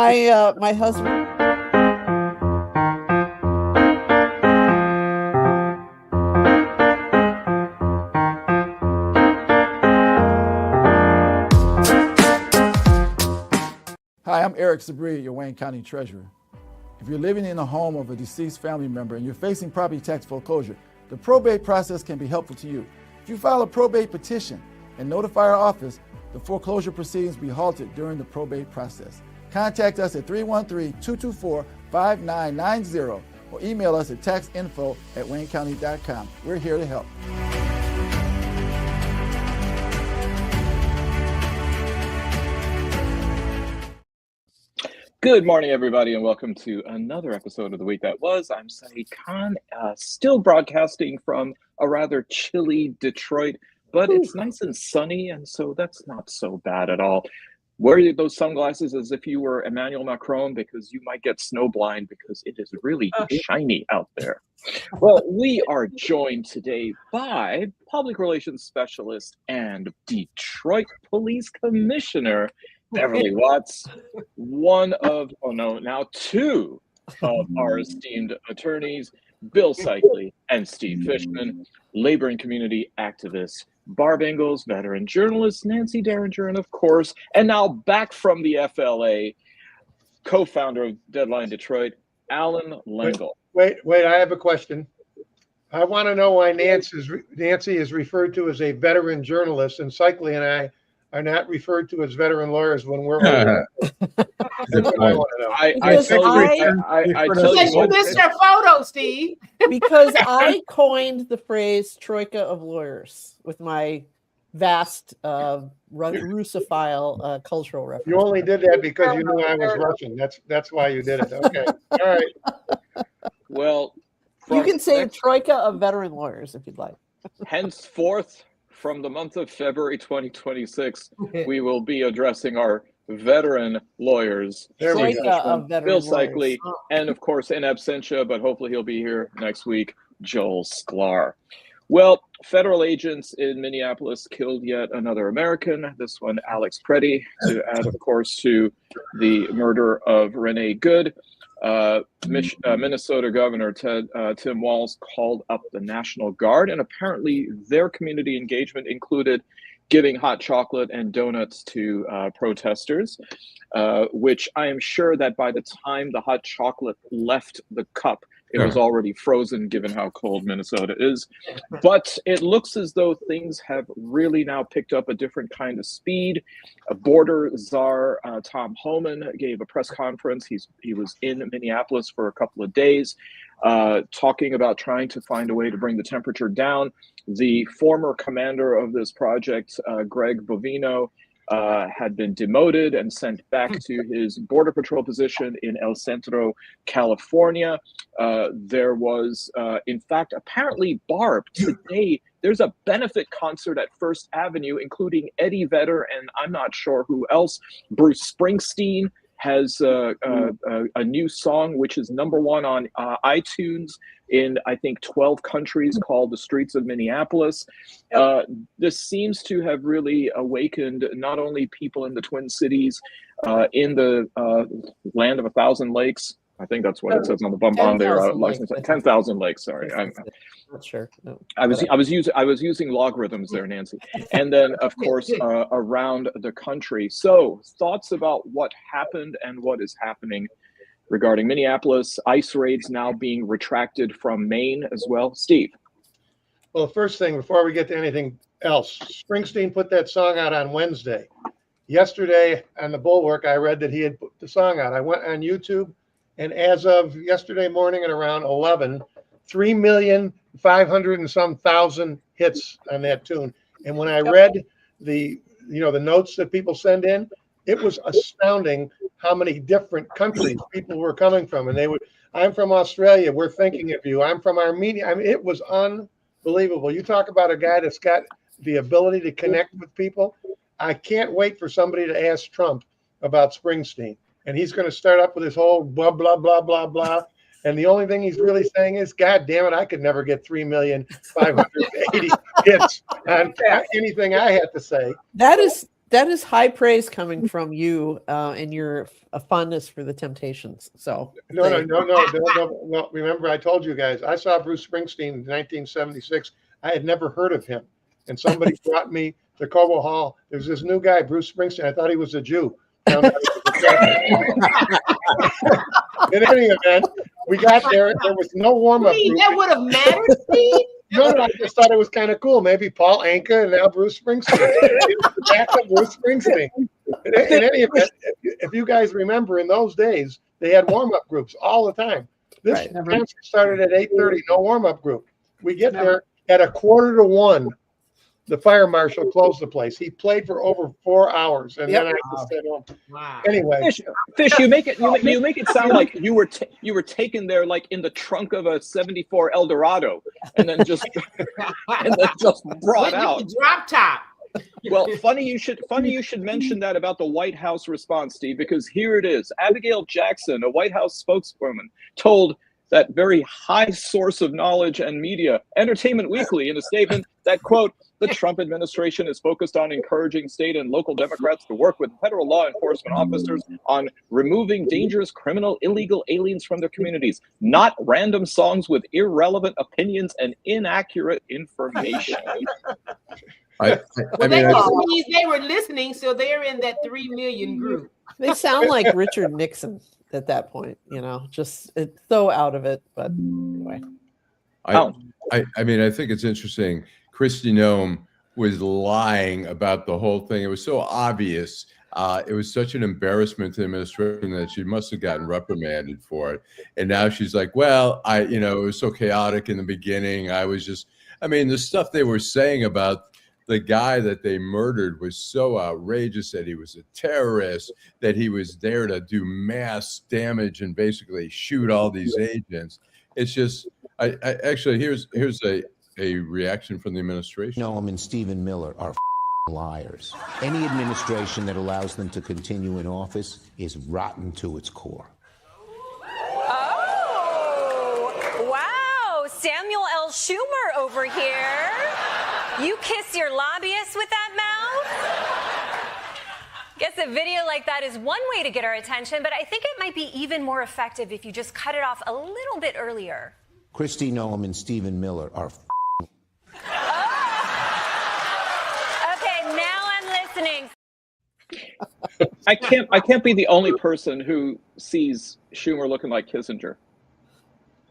my husband. Hi, I'm Eric Sabri, your Wayne County Treasurer. If you're living in the home of a deceased family member and you're facing property tax foreclosure, the probate process can be helpful to you. If you file a probate petition and notify our office, the foreclosure proceedings will be halted during the probate process. Contact us at 313-224-5990 or email us at taxinfo@waynecounty.com. We're here to help. Good morning, everybody, and welcome to another episode of The Week That Was. I'm Saeed Khan, still broadcasting from a rather chilly Detroit, but it's nice and sunny, and so that's not so bad at all. Wear those sunglasses as if you were Emmanuel Macron, because you might get snowblind because it is really shiny out there. Well, we are joined today by Public Relations Specialist and Detroit Police Commissioner Beverly Watts, two of our esteemed attorneys, Bill Seikaly and Steve Fishman, labor and community activists, Barb Ingalls, veteran journalist, Nancy Derringer, and of course, and now back from the FLA, co-founder of Deadline Detroit, Allan Lengel. Wait, I have a question. I want to know why Nancy is referred to as a veteran journalist, and Seikaly and I are not referred to as veteran lawyers when we're older. That's what I want to know. I tell you you missed your photo, Steve. Because I coined the phrase troika of lawyers with my vast Russophile cultural reference. You only did that because you knew I was Russian. That's why you did it. Okay. All right. Well, you can say troika of veteran lawyers if you'd like. Henceforth, from the month of February 2026, we will be addressing our veteran lawyers, There we go. Bill Seikaly, and of course in absentia, but hopefully he'll be here next week, Joel Sklar. Well, federal agents in Minneapolis killed yet another American, this one Alex Preddy, to add, of course, to the murder of Renee Good. Minnesota Governor Tim Walz called up the National Guard, and apparently their community engagement included giving hot chocolate and donuts to protesters, which I am sure that by the time the hot chocolate left the cup, it was already frozen, given how cold Minnesota is. But it looks as though things have really now picked up a different kind of speed. Border czar Tom Homan gave a press conference. He was in Minneapolis for a couple of days, talking about trying to find a way to bring the temperature down. The former commander of this project, Greg Bovino, had been demoted and sent back to his Border Patrol position in El Centro, California. There was, in fact, apparently, Barb, today, there's a benefit concert at First Avenue, including Eddie Vedder and I'm not sure who else. Bruce Springsteen has a new song, which is #1 on iTunes in, I think, 12 countries, called The Streets of Minneapolis. This seems to have really awakened not only people in the Twin Cities, in the land of 1,000 lakes. I think that's what it says on the bump on their license. 10,000 lakes. Sorry, I'm not sure. No. I was using logarithms there, Nancy. And then, of course, around the country. So, thoughts about what happened and what is happening regarding Minneapolis, ICE raids now being retracted from Maine as well. Steve. Well, the first thing, before we get to anything else, Springsteen put that song out on Wednesday. Yesterday on the Bulwark, I read that he had put the song out. I went on YouTube, and as of yesterday morning at around 11, 3,500,000 and some hits on that tune. And when I read the notes that people send in, it was astounding how many different countries people were coming from. And I'm from Australia, we're thinking of you. I'm from Armenia. I mean, it was unbelievable. You talk about a guy that's got the ability to connect with people. I can't wait for somebody to ask Trump about Springsteen. And he's going to start up with his whole blah, blah, blah, blah, blah. And the only thing he's really saying is, God damn it, I could never get 3,580,000 hits on anything I had to say. That is that is high praise coming from you and your fondness for the Temptations. So No. Remember, I told you guys, I saw Bruce Springsteen in 1976. I had never heard of him. And somebody brought me to Cobo Hall. There's this new guy, Bruce Springsteen. I thought he was a Jew. Found out he was a Catholic. In any event, we got there. There was no warm-up group. That would have mattered, Steve. No, I just thought it was kind of cool. Maybe Paul Anka and now Bruce Springsteen. Back to Bruce Springsteen. In any event, if you guys remember, in those days, they had warm-up groups all the time. This concert started at 8:30, no warm-up group. We get there at 1:45. The fire marshal closed the place. He played for over 4 hours, and then I just said, "Oh." Wow. Anyway, Fish, you make it sound like you were taken there like in the trunk of a '74 Eldorado, and then just brought out. Drop top. Well, funny you should mention that about the White House response, Steve, because here it is. Abigail Jackson, a White House spokeswoman, told that very high source of knowledge and media, Entertainment Weekly, in a statement that, quote, the Trump administration is focused on encouraging state and local Democrats to work with federal law enforcement officers on removing dangerous, criminal, illegal aliens from their communities, not random songs with irrelevant opinions and inaccurate information. They were listening, so they're in that 3 million group. They sound like Richard Nixon at that point, just it's so out of it. But anyway, I mean, I think it's interesting. Kristi Noem was lying about the whole thing. It was so obvious. It was such an embarrassment to the administration that she must have gotten reprimanded for it. And now she's like, well, it was so chaotic in the beginning. The stuff they were saying about the guy that they murdered was so outrageous, that he was a terrorist, that he was there to do mass damage and basically shoot all these agents. It's just, here's a reaction from the administration. Noem and Stephen Miller are liars. Any administration that allows them to continue in office is rotten to its core. Oh, wow. Samuel L. Schumer over here. You kiss your lobbyists with that mouth? Guess a video like that is one way to get our attention, but I think it might be even more effective if you just cut it off a little bit earlier. Kristi Noem and Stephen Miller are Okay, now I'm listening. I can't be the only person who sees Schumer looking like Kissinger.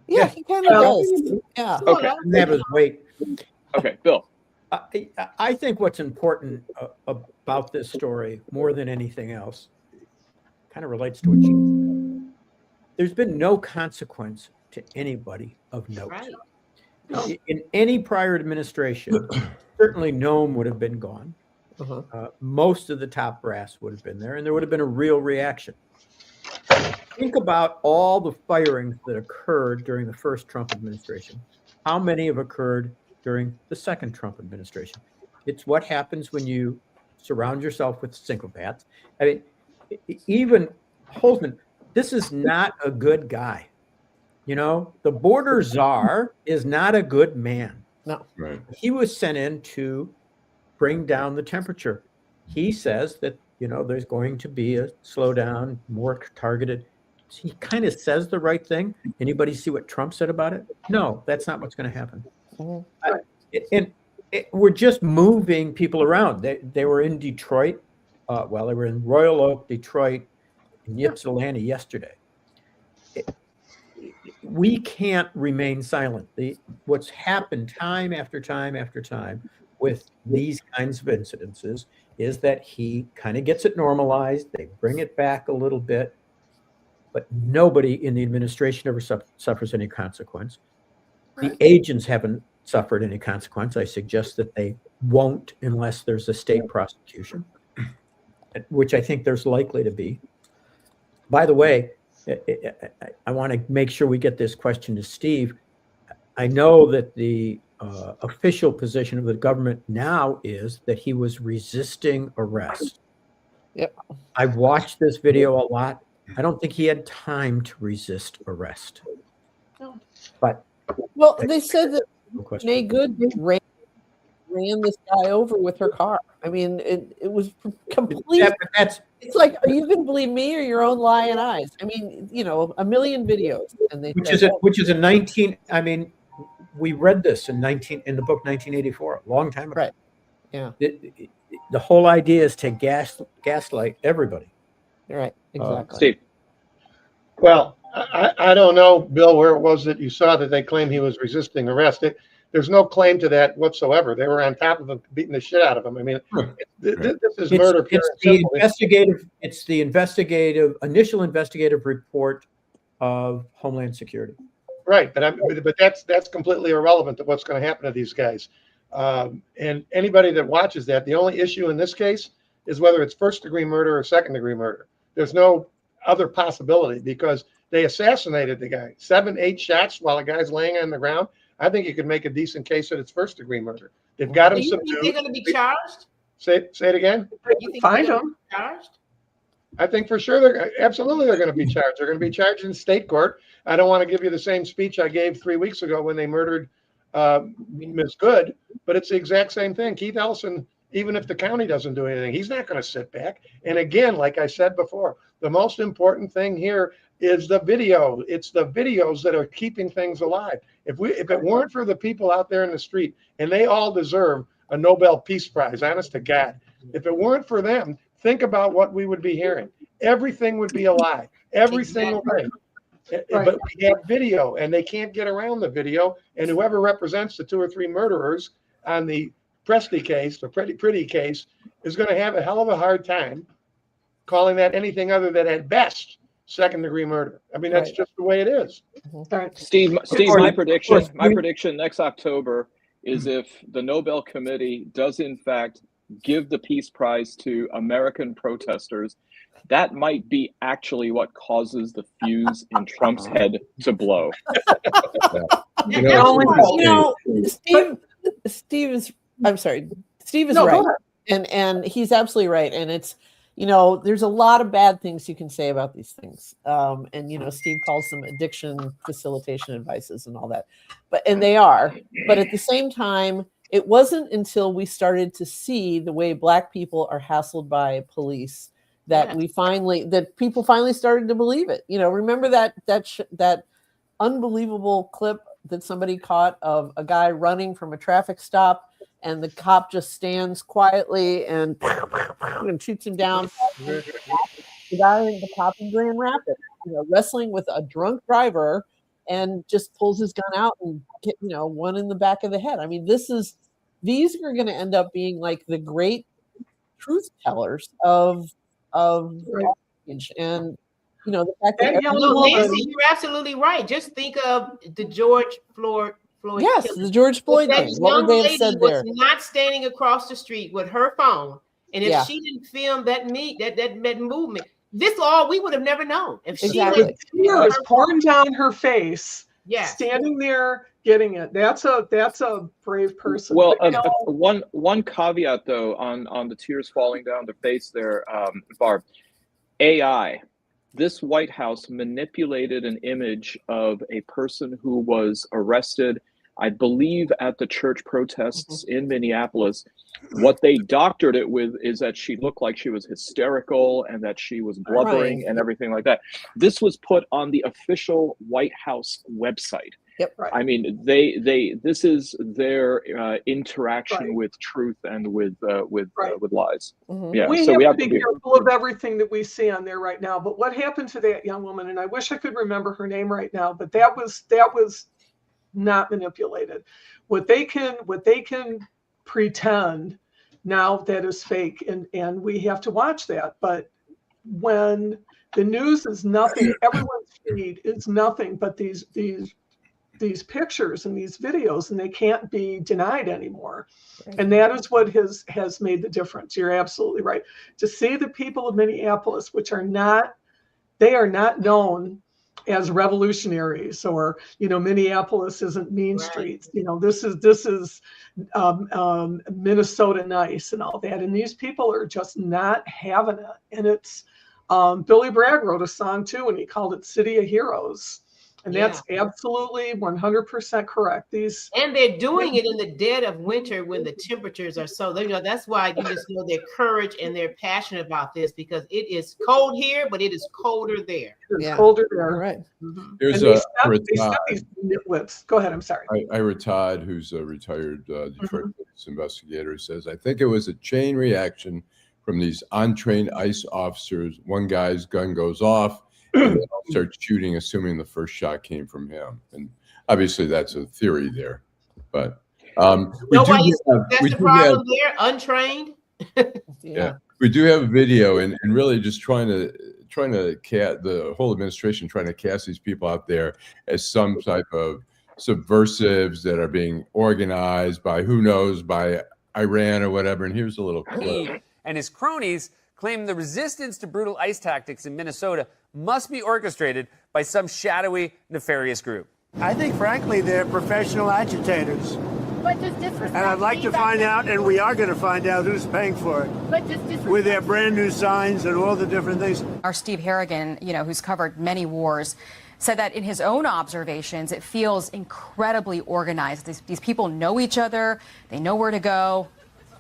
Yeah, he kind of does. Yeah. Okay. Wait. Okay, Bill. I think what's important about this story, more than anything else, kind of relates to what you. There's been no consequence to anybody of note. Right. In any prior administration, certainly Noem would have been gone. Most of the top brass would have been there, and there would have been a real reaction. Think about all the firings that occurred during the first Trump administration. How many have occurred during the second Trump administration? It's what happens when you surround yourself with psychopaths. I mean, even Holzman, this is not a good guy. The border czar is not a good man. No. Right. He was sent in to bring down the temperature. He says that, there's going to be a slowdown, more targeted. He kind of says the right thing. Anybody see what Trump said about it? No, that's not what's going to happen. We're just moving people around. They were in Detroit. They were in Royal Oak, Detroit, and Ypsilanti yesterday. We can't remain silent. What's happened time after time after time with these kinds of incidences is that he kind of gets it normalized. They bring it back a little bit, but nobody in the administration ever suffers any consequence. The agents haven't suffered any consequence. I suggest that they won't unless there's a state prosecution, which I think there's likely to be. By the way, I want to make sure we get this question to Steve. I know that the official position of the government now is that he was resisting arrest. Yep. I watched this video a lot. I don't think he had time to resist arrest. No. But they said that no question. May Good raped ran this guy over with her car. I mean, it was complete. It's like, are you going to believe me or your own lying eyes? I mean, you know, a million videos, and they which is a 19. I mean, we read this in the book 1984, a long time ago. Right. Yeah. The whole idea is to gaslight everybody. You're right. Exactly. Steve. Well, I don't know, Bill, where it was that you saw that they claimed he was resisting arrest. There's no claim to that whatsoever. They were on top of him, beating the shit out of him. I mean, this is murder. It's the initial investigative report of Homeland Security. Right, but that's completely irrelevant to what's going to happen to these guys. And anybody that watches that, the only issue in this case is whether it's first-degree murder or second-degree murder. There's no other possibility because they assassinated the guy. 7-8 shots while the guy's laying on the ground. I think you could make a decent case that it's first-degree murder. They've got him subdued. Do you think they're going to be charged? Say it again. You think Find them. Charged? I think for sure they're going to be charged. They're going to be charged in state court. I don't want to give you the same speech I gave 3 weeks ago when they murdered Ms. Good, but it's the exact same thing. Keith Ellison, even if the county doesn't do anything, he's not going to sit back. And again, like I said before, the most important thing here is the video. It's the videos that are keeping things alive. If it weren't for the people out there in the street, and they all deserve a Nobel Peace Prize, honest to God, if it weren't for them, think about what we would be hearing. Everything would be alive. Every single thing. Right. But we have video, and they can't get around the video. And whoever represents the 2 or 3 murderers on the Presti case, the Pretty case, is going to have a hell of a hard time calling that anything other than, at best, second-degree murder. I mean, that's just the way it is. Steve, my prediction next October is if the Nobel Committee does in fact give the Peace Prize to American protesters, that might be actually what causes the fuse in Trump's head to blow. Steve is right. And he's absolutely right. And it's, there's a lot of bad things you can say about these things. And, Steve calls them addiction facilitation advices and all that, and they are, but at the same time, it wasn't until we started to see the way Black people are hassled by police that people finally started to believe it. Remember that unbelievable clip that somebody caught of a guy running from a traffic stop, and the cop just stands quietly and shoots him down. The cop in Grand Rapids, wrestling with a drunk driver, and just pulls his gun out and get, one in the back of the head. I mean, these are going to end up being like the great truth tellers of and the fact that Nancy, you're absolutely right. Just think of the George Floyd. Yes, killing. The George Floyd thing. What would they have said there? Was not standing across the street with her phone, and if she didn't film that movement, we would have never known. If she was pouring down her face, standing there getting it. That's a brave person. Well, one caveat though on the tears falling down the face there, Barb. AI. This White House manipulated an image of a person who was arrested, I believe, at the church protests in Minneapolis. What they doctored it with is that she looked like she was hysterical and that she was blubbering and everything like that. This was put on the official White House website. Yep. Right. I mean, this is their interaction with truth and with lies. Mm-hmm. Yeah, we have to be careful of everything that we see on there right now. But what happened to that young woman? And I wish I could remember her name right now. But that was not manipulated. What they can pretend now, that is fake, and we have to watch that. But when the news is nothing, everyone's feed is nothing but these pictures and these videos, and they can't be denied anymore. And that is what has made the difference. You're absolutely right. To see the people of Minneapolis, which are not known as revolutionaries, or Minneapolis isn't mean streets. This is Minnesota nice and all that. And these people are just not having it. And it's Billy Bragg wrote a song too, and he called it "City of Heroes." And that's absolutely 100% correct. And they're doing it in the dead of winter when the temperatures are so, that's why you just know their courage and they're passionate about this, because it is cold here, but it is colder there. It's colder there. Right. There's these nitwits. Go ahead. I'm sorry. Ira Todd, who's a retired Detroit police investigator, says, I think it was a chain reaction from these untrained ICE officers. One guy's gun goes off, and they all start shooting, assuming the first shot came from him. And obviously that's a theory there. But that's the problem there, untrained. We do have a video, and really just trying to the whole administration trying to cast these people out there as some type of subversives that are being organized by who knows, by Iran or whatever. And here's a little clip. And his cronies claim the resistance to brutal ICE tactics in Minnesota must be orchestrated by some shadowy, nefarious group. I think, frankly, they're professional agitators. But just disrespect. And I'd like to find out, and we are going to find out, who's paying for it. But just disrespect. With their brand new signs and all the different things. Our Steve Harrigan, who's covered many wars, said that in his own observations, it feels incredibly organized. These people know each other. They know where to go.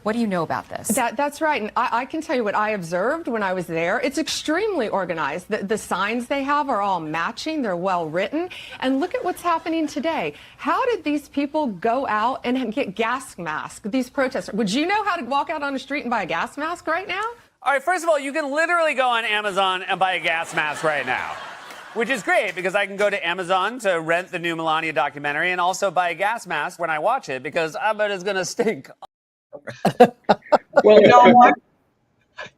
What do you know about this? That's right. And I can tell you what I observed when I was there. It's extremely organized. The signs they have are all matching. They're well written. And look at what's happening today. How did these people go out and get gas masks, these protesters? Would you know how to walk out on the street and buy a gas mask right now? All right, first of all, you can literally go on Amazon and buy a gas mask right now, which is great because I can go to Amazon to rent the new Melania documentary and also buy a gas mask when I watch it because I bet it's going to stink. Well, you know what?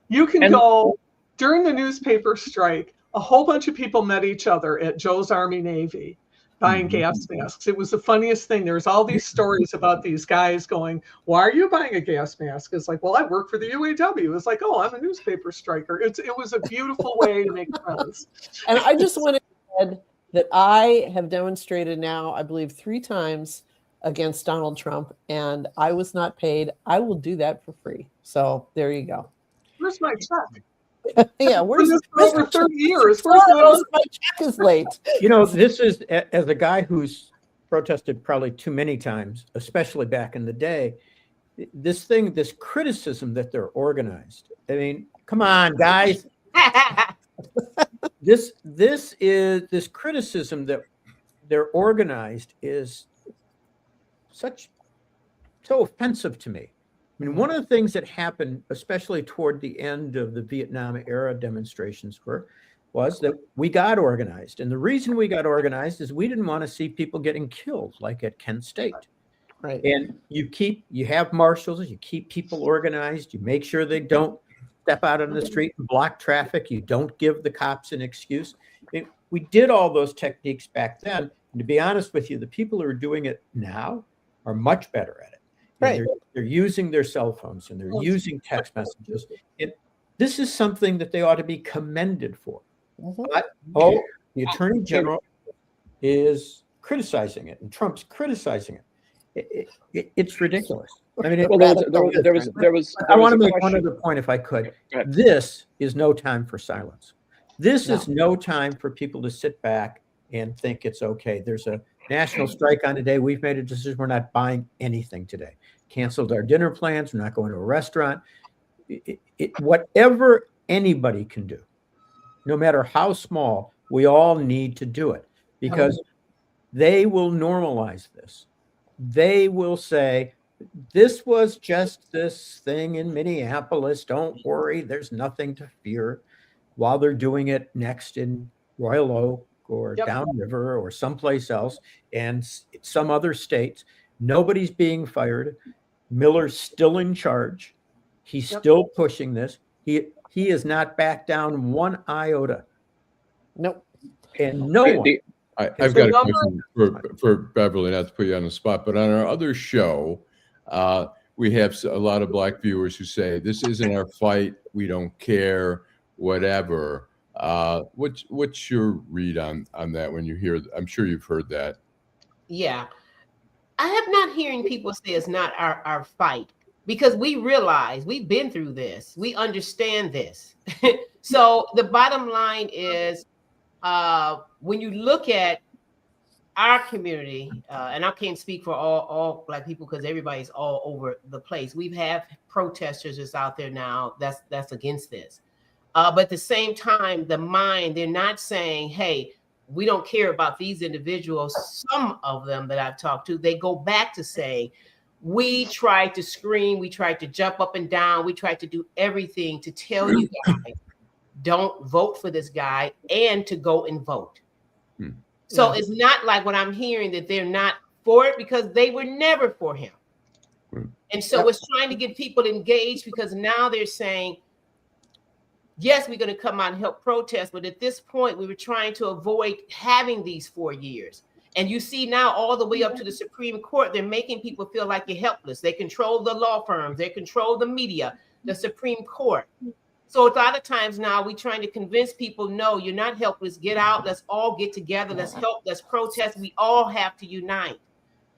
You can go during the newspaper strike. A whole bunch of people met each other at Joe's Army Navy buying gas masks. It was the funniest thing. There's all these stories about these guys going, why are you buying a gas mask? It's like, well, I work for the UAW. It's like, oh, I'm a newspaper striker. It was a beautiful way to make friends. And I just want to add that I have demonstrated now, I believe, 3 times against Donald Trump, and I was not paid. I will do that for free. So there you go. Where's my check? Yeah, where's over 30 years? My check is late. This is, as a guy who's protested probably too many times, especially back in the day, this criticism that they're organized. I mean, come on, guys. This criticism that they're organized is so offensive to me. I mean, one of the things that happened, especially toward the end of the Vietnam era demonstrations, was that we got organized. And the reason we got organized is we didn't want to see people getting killed, like at Kent State. Right. And you have marshals, you keep people organized, you make sure they don't step out on the street and block traffic, you don't give the cops an excuse. We did all those techniques back then. And to be honest with you, the people who are doing it now are much better at it. Right. They're using their cell phones and they're using text messages. This is something that they ought to be commended for. But, the Attorney General is criticizing it and Trump's criticizing it. It's ridiculous. I mean, I want to make one other point if I could. This is no time for silence. This is no time for people to sit back and think it's okay. There's a national strike on today. We've made a decision. We're not buying anything today. Canceled our dinner plans. We're not going to a restaurant. Whatever anybody can do, no matter how small, we all need to do it because they will normalize this. They will say, this was just this thing in Minneapolis. Don't worry. There's nothing to fear, while they're doing it next in Royal Oak or downriver or someplace else and some other states. Nobody's being fired. Miller's still in charge. He's still pushing this. He has not backed down one iota. Nope. And no one. I've got a question for Beverly, not to put you on the spot, but on our other show, we have a lot of Black viewers who say, this isn't our fight. We don't care, whatever. What's your read on that when you hear? I'm sure you've heard that. Yeah, I have not hearing people say it's not our fight because we realize we've been through this. We understand this. So the bottom line is, when you look at our community, and I can't speak for all Black people because everybody's all over the place. We have protesters that's out there now that's against this. But at the same time, they're not saying, hey, we don't care about these individuals. Some of them that I've talked to, they go back to saying, we tried to scream, we tried to jump up and down, we tried to do everything to tell you guys, don't vote for this guy and to go and vote. So it's not like what I'm hearing that they're not for it, because they were never for him. And so it's trying to get people engaged, because now they're saying, yes, we're going to come out and help protest. But at this point, we were trying to avoid having these 4 years. And you see now all the way up to the Supreme Court, they're making people feel like you're helpless. They control the law firms. They control the media, the Supreme Court. So a lot of times now we're trying to convince people, no, you're not helpless. Get out. Let's all get together. Let's help. Let's protest. We all have to unite.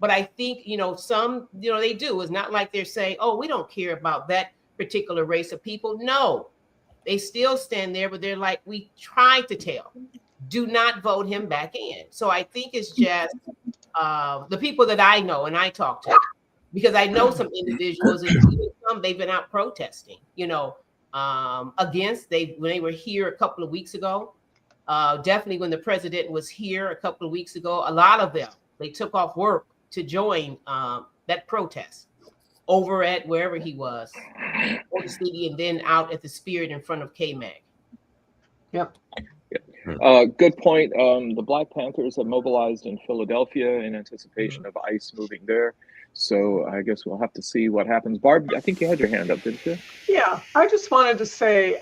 But I think, some, they do. It's not like they're saying, oh, we don't care about that particular race of people. No, they still stand there, but they're like, we tried to tell, do not vote him back in. So I think it's just the people that I know and I talk to, because I know some individuals and some they've been out protesting, against when they were here a couple of weeks ago, definitely when the president was here a couple of weeks ago, a lot of them, they took off work to join that protest over at wherever he was, or the city, and then out at the Spirit in front of KMAG. Yep. Good point. The Black Panthers have mobilized in Philadelphia in anticipation of ICE moving there. So I guess we'll have to see what happens. Barb, I think you had your hand up, didn't you? Yeah, I just wanted to say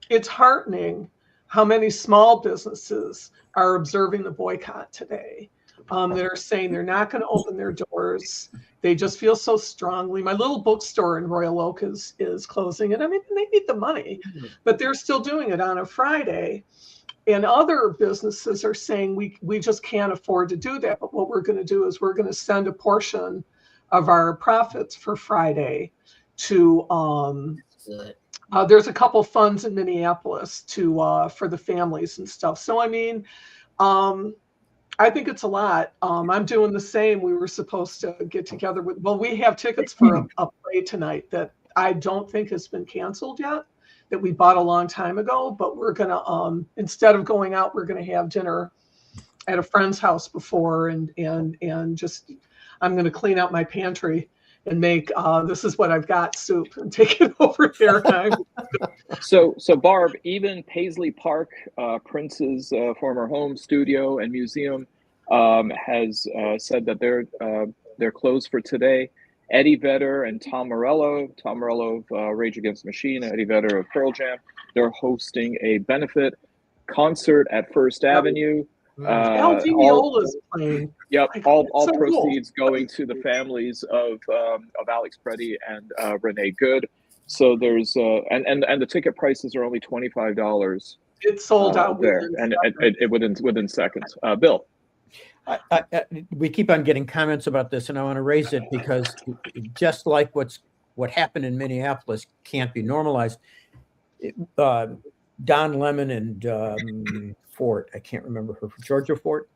it's heartening how many small businesses are observing the boycott today. That are saying they're not going to open their doors. They just feel so strongly. My little bookstore in Royal Oak is closing, and I mean, they need the money, but they're still doing it on a Friday. And other businesses are saying we just can't afford to do that. But what we're going to do is we're going to send a portion of our profits for Friday to there's a couple funds in Minneapolis for the families and stuff. So I mean, I think it's a lot. I'm doing the same. We were supposed to get together we have tickets for a play tonight that I don't think has been canceled yet, that we bought a long time ago, but we're going to, instead of going out, we're going to have dinner at a friend's house before and just, I'm going to clean out my pantry and make, this is what I've got soup and take it over there. So Barb, even Paisley Park, Prince's former home studio and museum, has said that they're closed for today. Eddie Vedder and Tom Morello of Rage Against the Machine, Eddie Vedder of Pearl Jam, they're hosting a benefit concert at First Avenue. Al Di Meola's playing. Yep, all proceeds going to the families of Alex Preddy and Renee Good. So there's and the ticket prices are only $25. It's sold out there, and it within seconds. Bill. We keep on getting comments about this, and I want to raise it because just like what happened in Minneapolis can't be normalized. Don Lemon and Fort, I can't remember her, Georgia Fort.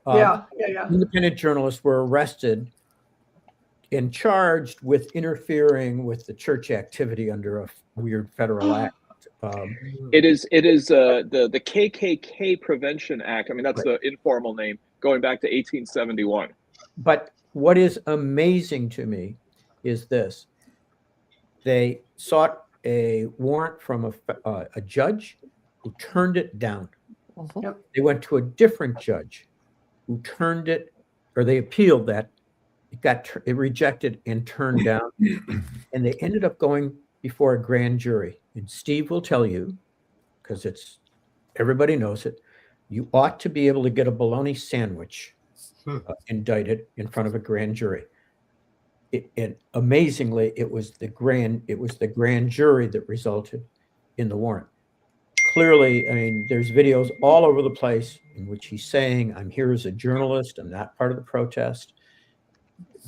Yeah. Independent journalists were arrested and charged with interfering with the church activity under a weird federal act. It is the KKK Prevention Act. I mean, that's the informal name going back to 1871. But what is amazing to me is this: they sought a warrant from a judge who turned it down. Yep. They went to a different judge who turned it, or they appealed that. It rejected and turned down, and they ended up going before a grand jury. And Steve will tell you, because everybody knows it, you ought to be able to get a bologna sandwich indicted in front of a grand jury. And amazingly, it was the grand jury that resulted in the warrant. Clearly, I mean, there's videos all over the place in which he's saying, I'm here as a journalist, I'm not part of the protest.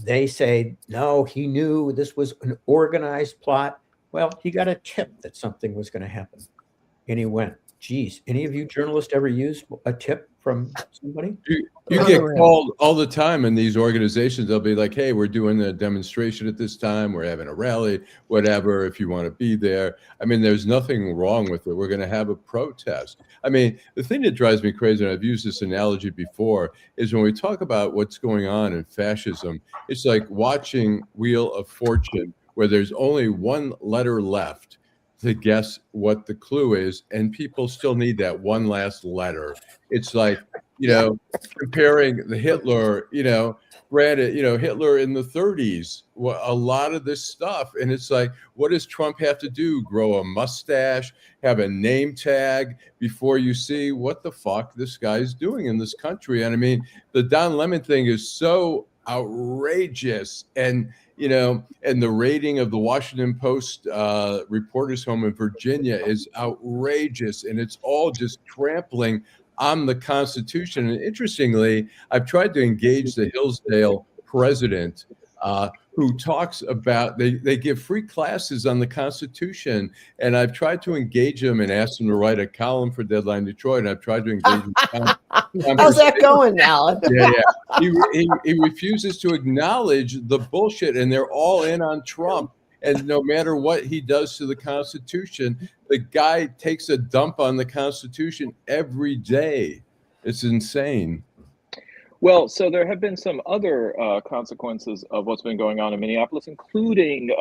They say, no, he knew this was an organized plot. Well, he got a tip that something was going to happen, and he went. geez, any of you journalists ever use a tip from somebody? You get called all the time in these organizations. They'll be like, hey, we're doing a demonstration at this time. We're having a rally, whatever, if you want to be there. I mean, there's nothing wrong with it. We're going to have a protest. I mean, the thing that drives me crazy, and I've used this analogy before, is when we talk about what's going on in fascism, it's like watching Wheel of Fortune, where there's only one letter left to guess what the clue is, and people still need that one last letter. It's like, comparing the Hitler, granted, Hitler in the 30s, a lot of this stuff. And it's like, what does Trump have to do? Grow a mustache, have a name tag before you see what the fuck this guy's doing in this country? And I mean, the Don Lemon thing is so outrageous. And, and the rating of the Washington Post reporters' home in Virginia is outrageous. And it's all just trampling on the Constitution. And interestingly, I've tried to engage the Hillsdale president who talks about, they give free classes on the Constitution. And I've tried to engage him and ask him to write a column for Deadline Detroit. And I've tried to engage him. How's that going, Alan? Yeah. He refuses to acknowledge the bullshit, and they're all in on Trump. And no matter what he does to the Constitution, the guy takes a dump on the Constitution every day. It's insane. Well, so there have been some other consequences of what's been going on in Minneapolis, including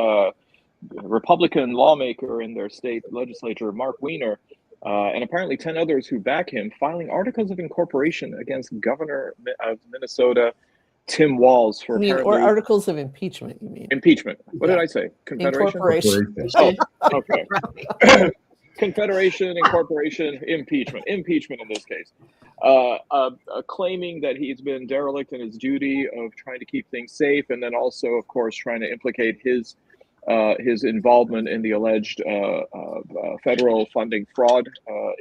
Republican lawmaker in their state legislature, Mark Weiner, and apparently 10 others who back him, filing articles of incorporation against Governor of Minnesota, Tim Walz, for or articles of impeachment, you mean? Impeachment. What did I say? Confederation? Incorporation. Oh, okay. Confederation, incorporation, impeachment. Impeachment in this case. Claiming that he's been derelict in his duty of trying to keep things safe, and then also, of course, trying to implicate his involvement in the alleged federal funding fraud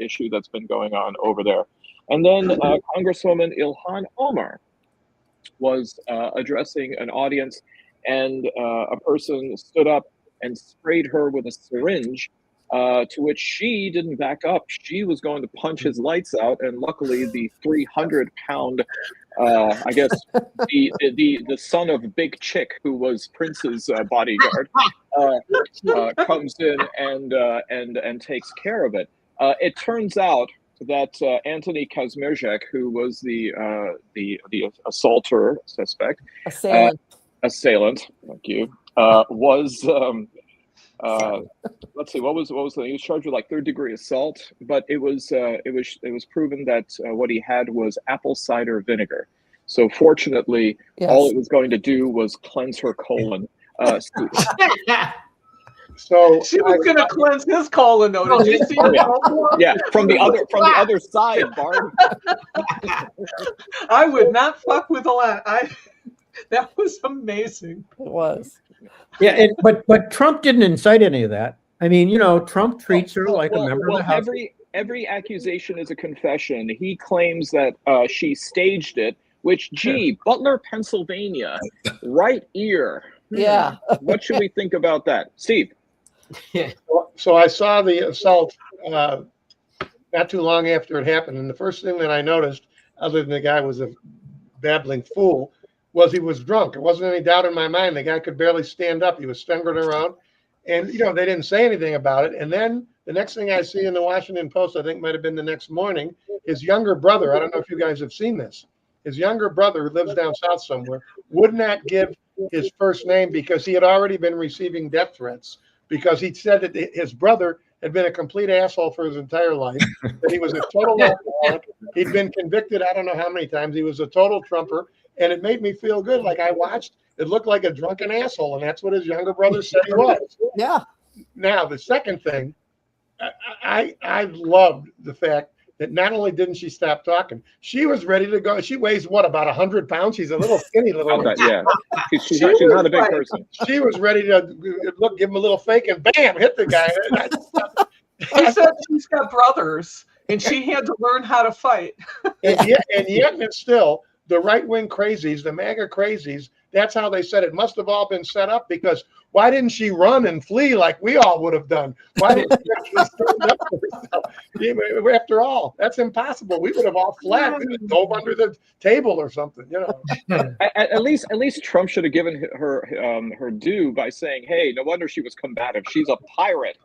issue that's been going on over there. And then Congresswoman Ilhan Omar was addressing an audience, and a person stood up and sprayed her with a syringe, to which she didn't back up. She was going to punch his lights out, and luckily the 300-pound, I guess, the son of Big Chick, who was Prince's bodyguard, comes in and takes care of it. It turns out that Anthony Kazmierczak, who was the assaulter suspect, assailant, thank you, was let's see, what was the, he was charged with like 3rd-degree assault, but it was proven that what he had was apple cider vinegar. So fortunately, all it was going to do was cleanse her colon. So she was going to cleanse his colon, though. Did you see from the other side, Barb. I would not fuck with a lot. That was amazing. It was. Yeah, but Trump didn't incite any of that. I mean, Trump treats her like a member of the House. Every accusation is a confession. He claims that she staged it, which, Butler, Pennsylvania, right ear. Yeah. What should we think about that? Steve? So I saw the assault not too long after it happened, and the first thing that I noticed, other than the guy was a babbling fool, was he was drunk. There wasn't any doubt in my mind. The guy could barely stand up. He was staggering around, and they didn't say anything about it. And then the next thing I see in the Washington Post, I think might have been the next morning, his younger brother, I don't know if you guys have seen this, his younger brother, who lives down south somewhere, would not give his first name because he had already been receiving death threats, because he said that his brother had been a complete asshole for his entire life, that he was a total alcoholic. He'd been convicted I don't know how many times. He was a total trumper, and it made me feel good. Like I watched, it looked like a drunken asshole, and that's what his younger brother said he was. Yeah. Now, the second thing, I loved the fact that not only didn't she stop talking, she was ready to go. She weighs about 100 pounds. She's a little skinny little. Yeah, she's not a big person. She was ready to give him a little fake and bam, hit the guy. She said she's got brothers and she had to learn how to fight. and yet, still, the right-wing crazies, the MAGA crazies, that's how they said it must have all been set up, because why didn't she run and flee like we all would have done? Why didn't she actually stand up for herself? After all, that's impossible. We would have all fled, dove under the table or something, you know. At least Trump should have given her her due by saying, "Hey, no wonder she was combative. She's a pirate."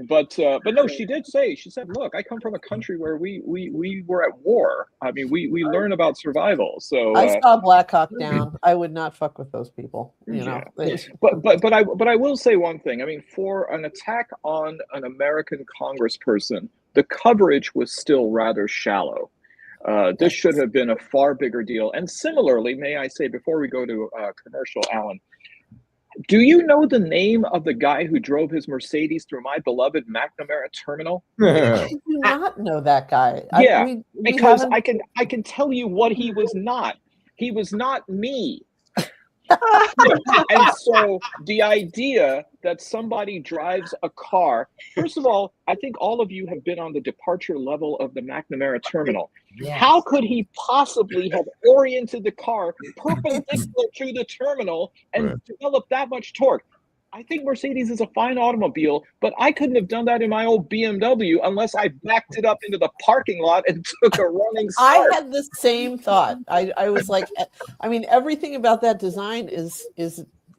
But no, she did say, she said, "Look, I come from a country where we were at war. I mean, we learn about survival." So I saw Black Hawk Down. I would not fuck with those people. You know. Yeah. But I will say one thing. I mean, for an attack on an American congressperson, the coverage was still rather shallow. This should have been a far bigger deal. And similarly, may I say, before we go to commercial, Alan, do you know the name of the guy who drove his Mercedes through my beloved McNamara terminal? I do not know that guy. Yeah, because I can tell you what he was not. He was not me. And so the idea that somebody drives a car, first of all, I think all of you have been on the departure level of the McNamara terminal. Yes. How could he possibly have oriented the car perpendicular to the terminal and developed that much torque? I think Mercedes is a fine automobile, but I couldn't have done that in my old BMW unless I backed it up into the parking lot and took a running start. I had the same thought. I was like, I mean, everything about that design is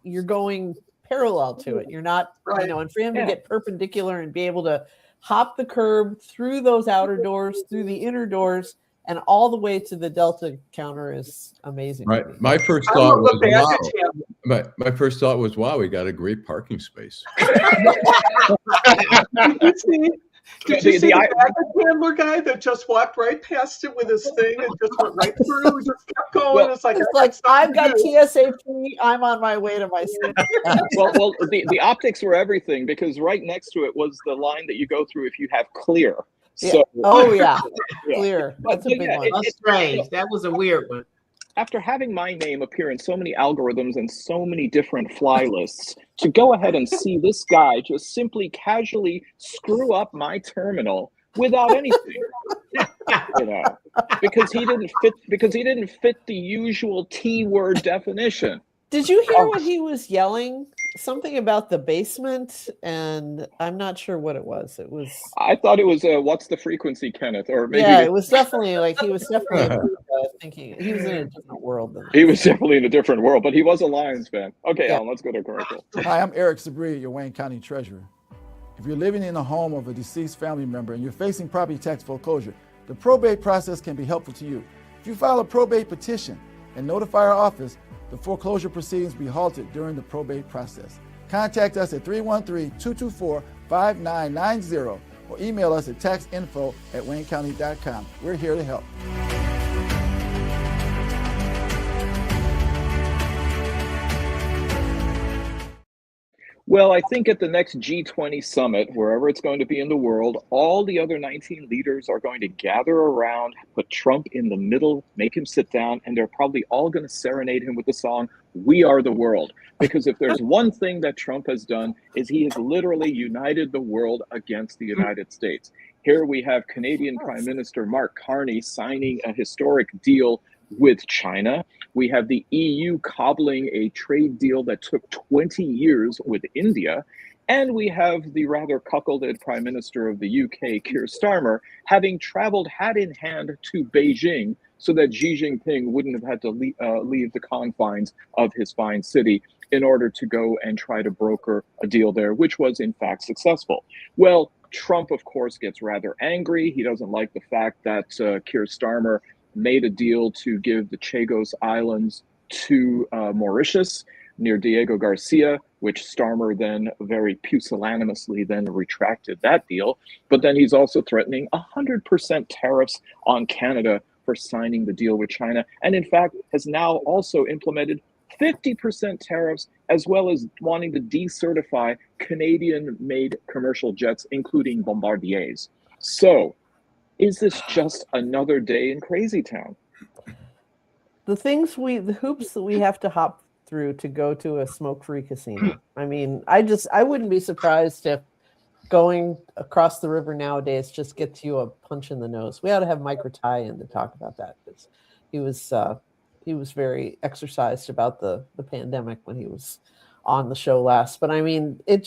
you're going parallel to it. You're not, you know, and for him to get perpendicular and be able to hop the curb through those outer doors, through the inner doors, and all the way to the Delta counter is amazing. Right. My first thought was, wow. My first thought was, wow, we got a great parking space. Did you see the baggage handler guy that just walked right past it with his thing and just went right through? Just kept going. Well, it's like I've got TSA free. I'm on my way to my seat. well, the optics were everything, because right next to it was the line that you go through if you have clear. So, clear. That's a big one. That's strange. That was a weird one. After having my name appear in so many algorithms and so many different fly lists, to go ahead and see this guy just simply casually screw up my terminal without anything, you know, because he didn't fit the usual T-word definition. Did you hear what he was yelling? Something about the basement, and I'm not sure what it was. It was. I thought it was what's the frequency, Kenneth? Or maybe it was definitely like he was definitely thinking he was in a different world. He was definitely in a different world, but he was a Lions fan. Okay, Alan, let's go to commercial. Hi, I'm Eric Sabri, your Wayne County Treasurer. If you're living in a home of a deceased family member and you're facing property tax foreclosure, the probate process can be helpful to you. If you file a probate petition and notify our office, the foreclosure proceedings will be halted during the probate process. Contact us at 313-224-5990 or email us at taxinfo@waynecounty.com. We're here to help. Well, I think at the next G20 summit, wherever it's going to be in the world, all the other 19 leaders are going to gather around, put Trump in the middle, make him sit down, and they're probably all going to serenade him with the song, "We Are the World." Because if there's one thing that Trump has done, is he has literally united the world against the United States. Here we have Canadian Prime Minister Mark Carney signing a historic deal with China. We have the EU cobbling a trade deal that took 20 years with India. And we have the rather cuckolded Prime Minister of the UK, Keir Starmer, having traveled hat in hand to Beijing so that Xi Jinping wouldn't have had to leave the confines of his fine city in order to go and try to broker a deal there, which was in fact successful. Well, Trump, of course, gets rather angry. He doesn't like the fact that Keir Starmer made a deal to give the Chagos Islands to Mauritius near Diego Garcia, which Starmer then very pusillanimously then retracted that deal. But then he's also threatening 100% tariffs on Canada for signing the deal with China. And in fact, has now also implemented 50% tariffs, as well as wanting to decertify Canadian-made commercial jets, including Bombardiers. So, is this just another day in Crazy Town? The hoops that we have to hop through to go to a smoke-free casino. I mean, I wouldn't be surprised if going across the river nowadays just gets you a punch in the nose. We ought to have Mike Ratai in to talk about that, because he was very exercised about the pandemic when he was on the show last. But I mean, I've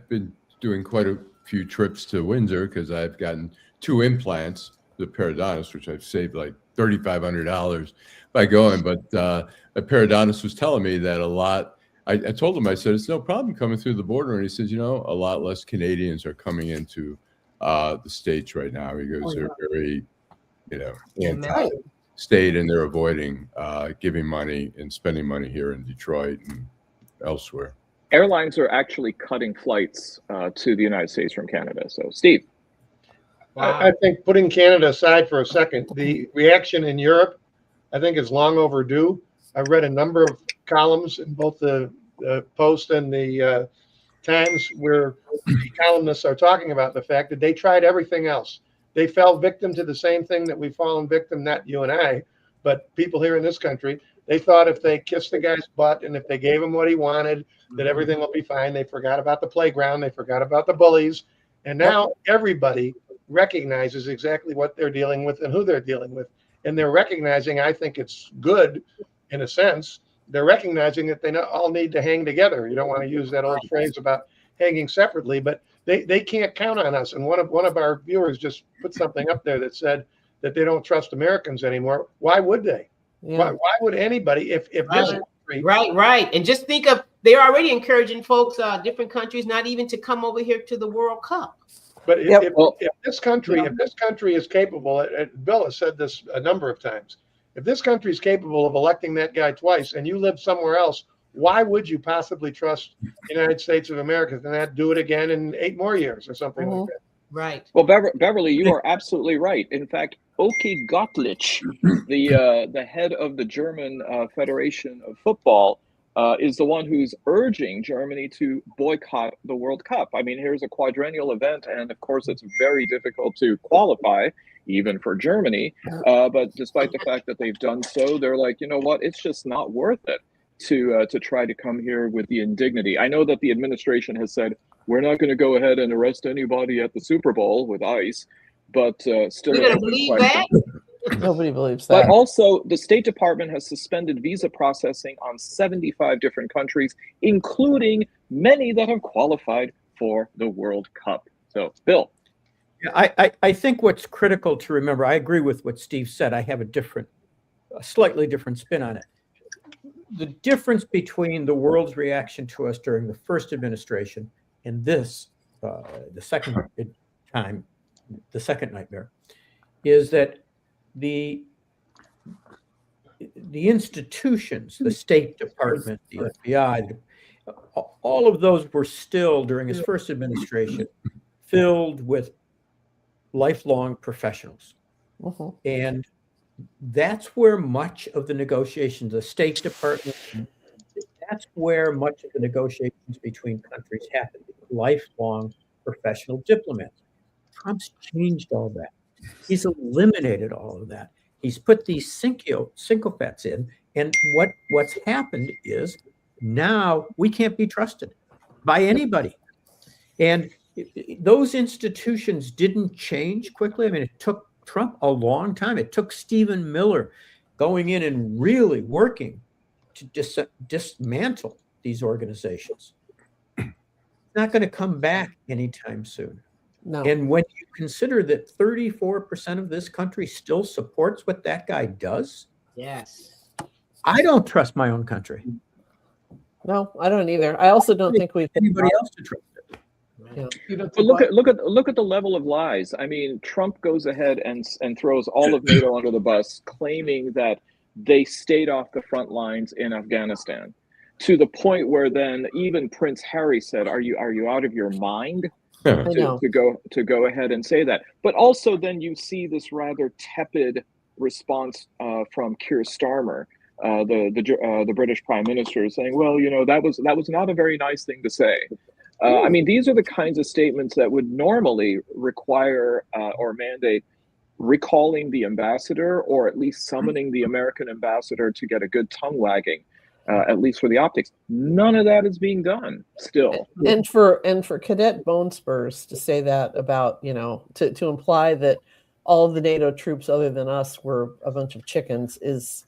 been doing quite a few trips to Windsor because I've gotten 2 implants, the periodontist, which I've saved like $3,500 by going. But a periodontist was telling me that a lot. I told him, I said, it's no problem coming through the border, and he says, a lot less Canadians are coming into the States right now. He goes, they're very, anti-state, and they're avoiding giving money and spending money here in Detroit and elsewhere. Airlines are actually cutting flights to the United States from Canada. So, Steve. Wow. I think, putting Canada aside for a second, the reaction in Europe, I think, is long overdue. I've read a number of columns in both the Post and the Times where the columnists are talking about the fact that they tried everything else. They fell victim to the same thing that we've fallen victim, not you and I, but people here in this country. They thought if they kissed the guy's butt and if they gave him what he wanted, that everything will be fine. They forgot about the playground. They forgot about the bullies. And now everybody recognizes exactly what they're dealing with and who they're dealing with. And they're recognizing, I think it's good in a sense, they're recognizing that they all need to hang together. You don't want to use that old phrase about hanging separately, but they can't count on us. And one of our viewers just put something up there that said that they don't trust Americans anymore. Why would they? Yeah. Why would anybody, if this country... Right. And just think of, they're already encouraging folks, different countries, not even to come over here to the World Cup. But if this country is capable, Bill has said this a number of times, if this country is capable of electing that guy twice and you live somewhere else, why would you possibly trust the United States of America to not do it again in 8 more years or something like that? Right. Well, Beverly, you are absolutely right. In fact, Oki Gottlich, the head of the German Federation of Football, is the one who's urging Germany to boycott the World Cup. I mean, here's a quadrennial event, and of course, it's very difficult to qualify, even for Germany. But despite the fact that they've done so, they're like, you know what? It's just not worth it to try to come here with the indignity. I know that the administration has said, we're not going to go ahead and arrest anybody at the Super Bowl with ICE, but still. You're going to believe that? Nobody believes that. But also, the State Department has suspended visa processing on 75 different countries, including many that have qualified for the World Cup. So, Bill. Yeah, I think what's critical to remember, I agree with what Steve said. I have a slightly different spin on it. The difference between the world's reaction to us during the first administration and this, the second nightmare, is that the institutions, the State Department, the FBI, all of those were still, during his first administration, filled with lifelong professionals. And that's where much of the negotiations, the State Department, that's where much of the negotiations between countries happen. Lifelong professional diplomats. Trump's changed all that. He's eliminated all of that. He's put these sycophants in, and what's happened is now we can't be trusted by anybody. And those institutions didn't change quickly. I mean, it took Trump a long time. It took Stephen Miller going in and really working to dismantle these organizations. It's not going to come back anytime soon. No. And when you consider that 34% of this country still supports what that guy does, yes, I don't trust my own country. No, I don't either. I also don't think we've anybody else to trust it. Yeah. But look at the level of lies. I mean, Trump goes ahead and throws all of NATO under the bus, claiming that they stayed off the front lines in Afghanistan, to the point where then even Prince Harry said, "Are you out of your mind?" to go ahead and say that. But also then you see this rather tepid response from Keir Starmer, the British Prime Minister, saying, "Well, that was not a very nice thing to say." I mean, these are the kinds of statements that would normally require or mandate recalling the ambassador, or at least summoning the American ambassador to get a good tongue wagging. at least for the optics. None of that is being done still. And for Cadet Bone Spurs to say that about, to imply that all of the NATO troops other than us were a bunch of chickens it's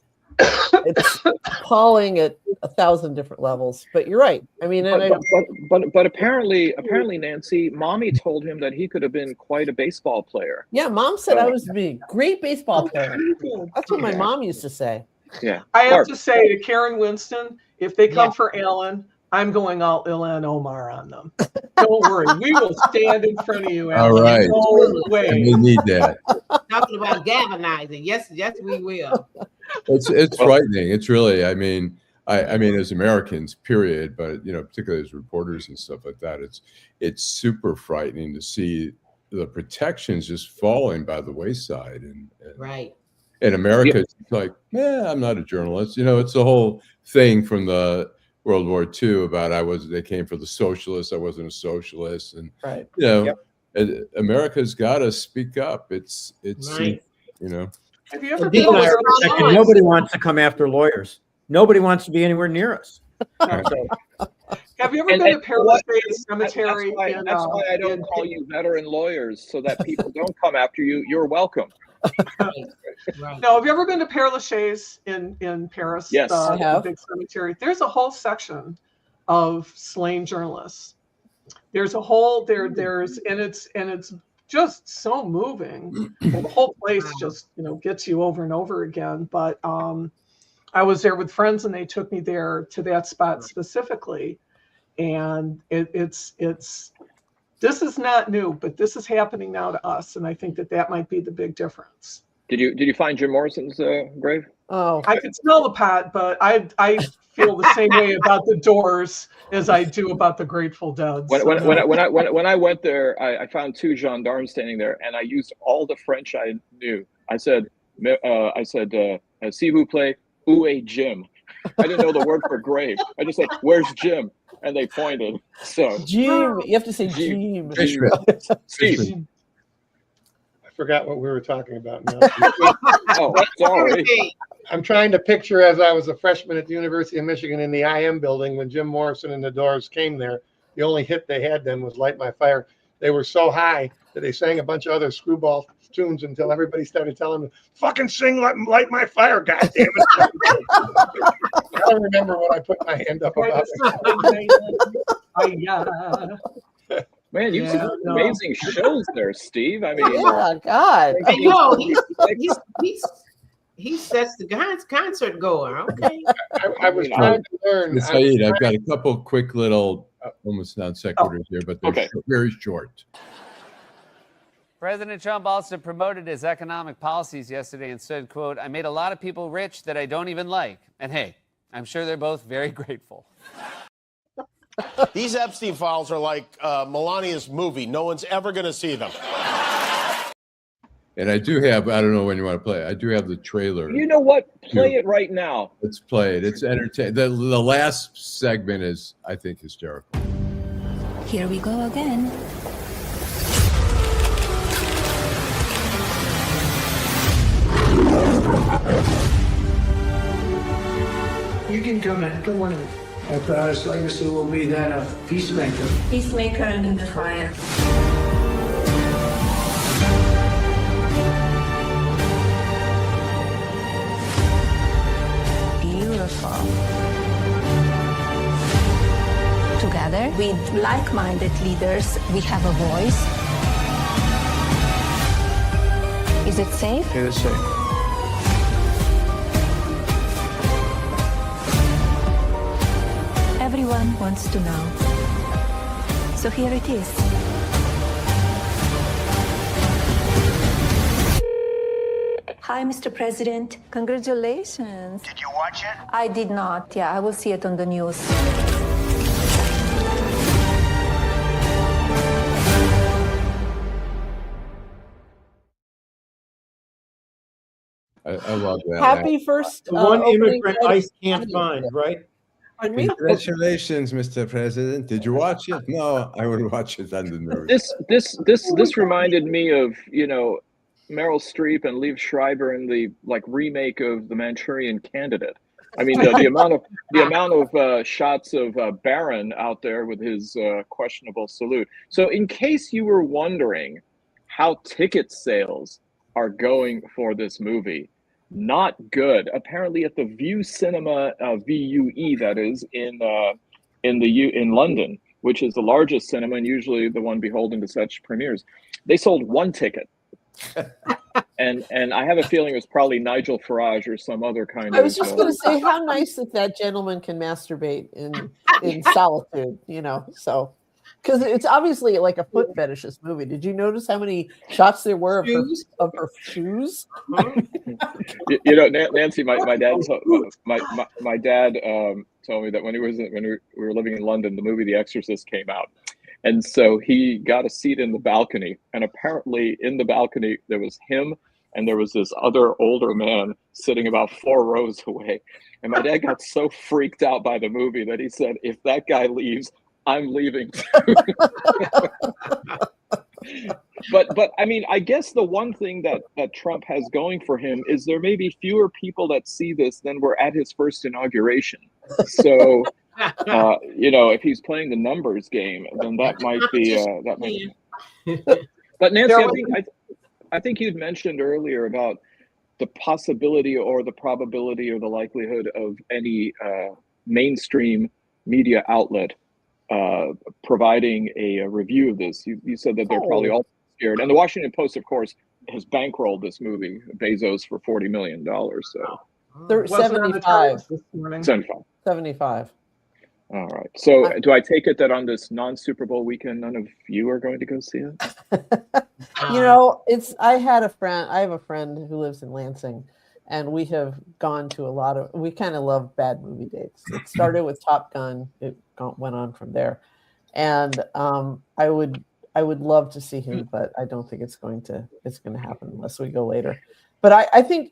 appalling at 1,000 different levels. But you're right. I mean, but apparently, Nancy, Mommy told him that he could have been quite a baseball player. Yeah, Mom said I was a great baseball player. That's what my mom used to say. Yeah, I have to say to Karen Winston, if they come for Allan, I'm going all Ilhan Omar on them. Don't worry, we will stand in front of you, Allan. All right. No way. And we need that. Talking about galvanizing. Yes, we will. It's frightening. It's really, I mean, as Americans, period, but particularly as reporters and stuff like that, it's super frightening to see the protections just falling by the wayside. And right. In America, it's like, I'm not a journalist. It's the whole thing from the World War II about they came for the socialists. I wasn't a socialist, and right. America's got to speak up. It's right. Have you ever been nobody wants to come after lawyers. Nobody wants to be anywhere near us. Have you ever been to Palisades Cemetery? That's why I don't call you veteran lawyers, so that people don't come after you. You're welcome. Right. No, have you ever been to Père Lachaise in Paris? Yes, I have. The big cemetery. There's a whole section of slain journalists. There's a whole there's and it's just so moving. The whole place just gets you over and over again. But I was there with friends and they took me there to that spot specifically, and it's this is not new, but this is happening now to us, and I think that might be the big difference. Did you find Jim Morrison's grave? Oh, I could smell the pot, but I feel the same way about the Doors as I do about the Grateful Dead. When I went there, I found two gendarmes standing there, and I used all the French I knew. I said, s'il vous plaît, où est Jim? I didn't know the word for grave. I just said, where's Jim? And they pointed. So Jim, you have to say Jim. Steve. I forgot what we were talking about now. Oh, sorry. I'm trying to picture as I was a freshman at the University of Michigan in the IM building when Jim Morrison and the Doors came there. The only hit they had then was Light My Fire. They were so high that they sang a bunch of other screwball tunes until everybody started telling them, fucking sing Light My Fire, goddammit. I don't remember what I put my hand up about. Man, you've seen amazing shows there, Steve. I mean, God. I know. He sets the concert going. Okay. I was trying to learn. Saeed, I've got a couple quick little, almost non sequiturs here, but they're very short. President Trump also promoted his economic policies yesterday and said, quote, I made a lot of people rich that I don't even like. And hey, I'm sure they're both very grateful. These Epstein files are like Melania's movie. No one's ever going to see them. And I do have, I don't know when you want to play it. I do have the trailer. You know what? Play it right now. Let's play it. It's entertaining. The last segment is, I think, hysterical. Here we go again. You can come in. Come on in. Our proudest legacy will be that of peacemaker. Peacemaker in the fire. Beautiful. Together with like-minded leaders, we have a voice. Is it safe? It is safe. Everyone wants to know. So here it is. Hi, Mr. President. Congratulations. Did you watch it? I did not. Yeah, I will see it on the news. I love that. Happy first. The one immigrant ICE can't find, right? Congratulations, Mr. President. Did you watch it? No, I would watch it on the news. This reminded me of, you know, Meryl Streep and Liev Schreiber in the remake of The Manchurian Candidate. I mean, the amount of shots of Barron out there with his questionable salute. So, in case you were wondering how ticket sales are going for this movie, not good. Apparently, at the Vue Cinema, VUE, that is in London, which is the largest cinema and usually the one beholden to such premieres, they sold one ticket. And I have a feeling it was probably Nigel Farage or some other kind of. I was just going to say, how nice that gentleman can masturbate in solitude, so. Because it's obviously like a foot fetishist movie. Did you notice how many shots there were of her shoes? Nancy, my dad told me that when we were living in London, the movie The Exorcist came out, and so he got a seat in the balcony. And apparently, in the balcony, there was him, and there was this other older man sitting about 4 rows away. And my dad got so freaked out by the movie that he said, "If that guy leaves, I'm leaving too." But I mean, I guess the one thing that Trump has going for him is there may be fewer people that see this than were at his first inauguration. So, if he's playing the numbers game, then that might be But Nancy, I think you'd mentioned earlier about the possibility or the probability or the likelihood of any mainstream media outlet providing a review of this. You said that they're probably all scared. And the Washington Post, of course, has bankrolled this movie, Bezos, for $40 million. So 75. 75. All right. So do I take it that on this non-Super Bowl weekend, none of you are going to go see it? I have a friend who lives in Lansing, and we have gone to we kind of love bad movie dates. It started with Top Gun. It went on from there. And I would love to see him, but I don't think it's going to happen unless we go later. But I think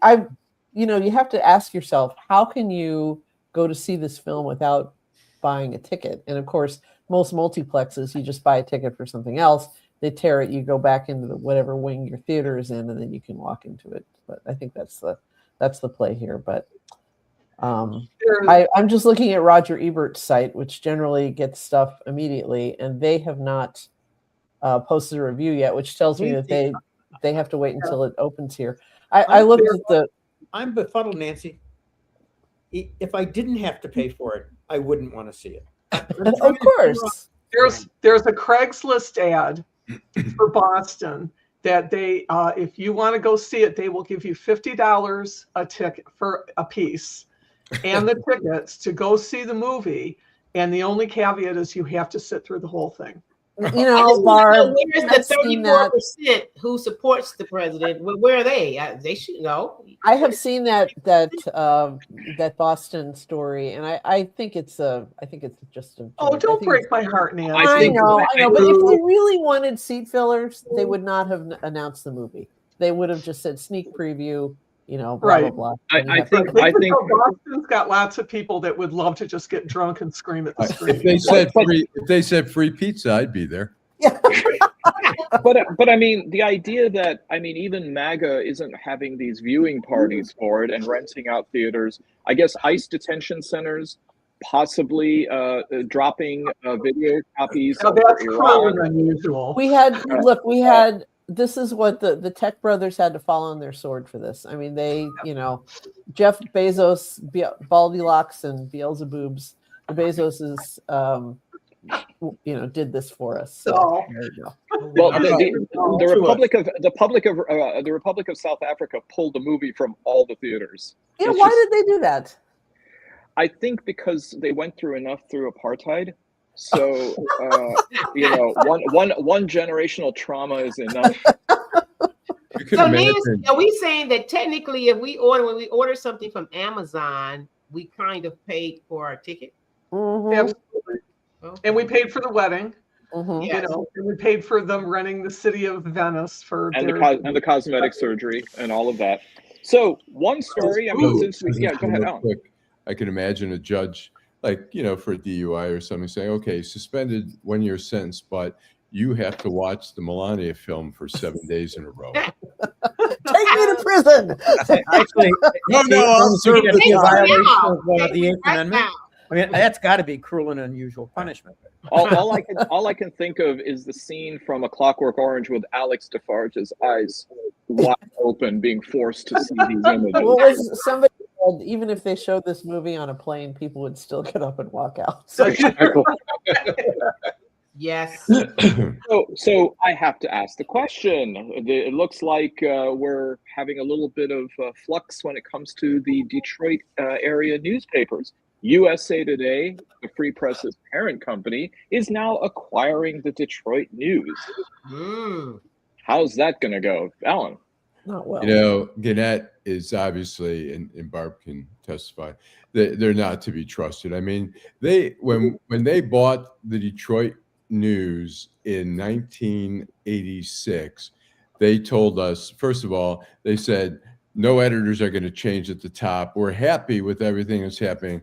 you have to ask yourself, how can you go to see this film without buying a ticket? And of course, most multiplexes, you just buy a ticket for something else. They tear it, you go back into whatever wing your theater is in, and then you can walk into it. But I think that's the play here. But I'm just looking at Roger Ebert's site, which generally gets stuff immediately, and they have not posted a review yet, which tells me that they have to wait until it opens here. I looked at I'm befuddled, Nancy. If I didn't have to pay for it, I wouldn't want to see it. Of course. There's a Craigslist ad for Boston that they, if you want to go see it, they will give you $50 a ticket for a piece and the tickets to go see the movie. And the only caveat is you have to sit through the whole thing. Barb, where's the 34% who supports the president? Where are they? They should know. I have seen that Boston story, and I think it's just a. Oh, don't break my heart, Nancy. I know. But if they really wanted seat fillers, they would not have announced the movie. They would have just said sneak preview. Blah, blah, blah. I think Boston's got lots of people that would love to just get drunk and scream at the screen. If they said free pizza, I'd be there. But I mean, the idea that even MAGA isn't having these viewing parties for it and renting out theaters. I guess ICE detention centers possibly dropping video copies. Now, that's probably unusual. We had. This is what the Tech brothers had to fall on their sword for this. I mean, they, Jeff Bezos, Baldilocks, and Beelzebubs, the Bezoses, did this for us. So there you go. Well, the Republic of South Africa pulled the movie from all the theaters. Yeah, why did they do that? I think because they went through apartheid. So one generational trauma is enough. So Nancy, are we saying that technically, when we order something from Amazon, we kind of paid for our ticket? Mm-hmm. Absolutely. Okay. And we paid for the wedding. Mm-hmm. Yes. And we paid for them renting the city of Venice for the cosmetic surgery and all of that. So one story. Go ahead, Alan. I can imagine a judge, for a DUI or something, saying, okay, suspended 1 year sentence, but you have to watch the Melania film for 7 days in a row. me to prison. Actually, I'll serve the violation now. of the Eighth Amendment. Now. I mean, that's got to be cruel and unusual punishment. all I can think of is the scene from A Clockwork Orange with Alex Defarge's eyes wide open, being forced to see these images. Well, was somebody said even if they showed this movie on a plane, people would still get up and walk out. So Yes. So I have to ask the question. It looks like we're having a little bit of flux when it comes to the Detroit area newspapers. USA Today, the Free Press's parent company, is now acquiring the Detroit News. How's that going to go, Alan? Not well. You know, Gannett is obviously, and Barb can testify, they're not to be trusted. I mean, when they bought the Detroit News in 1986, they told us, first of all, they said, no editors are going to change at the top. We're happy with everything that's happening.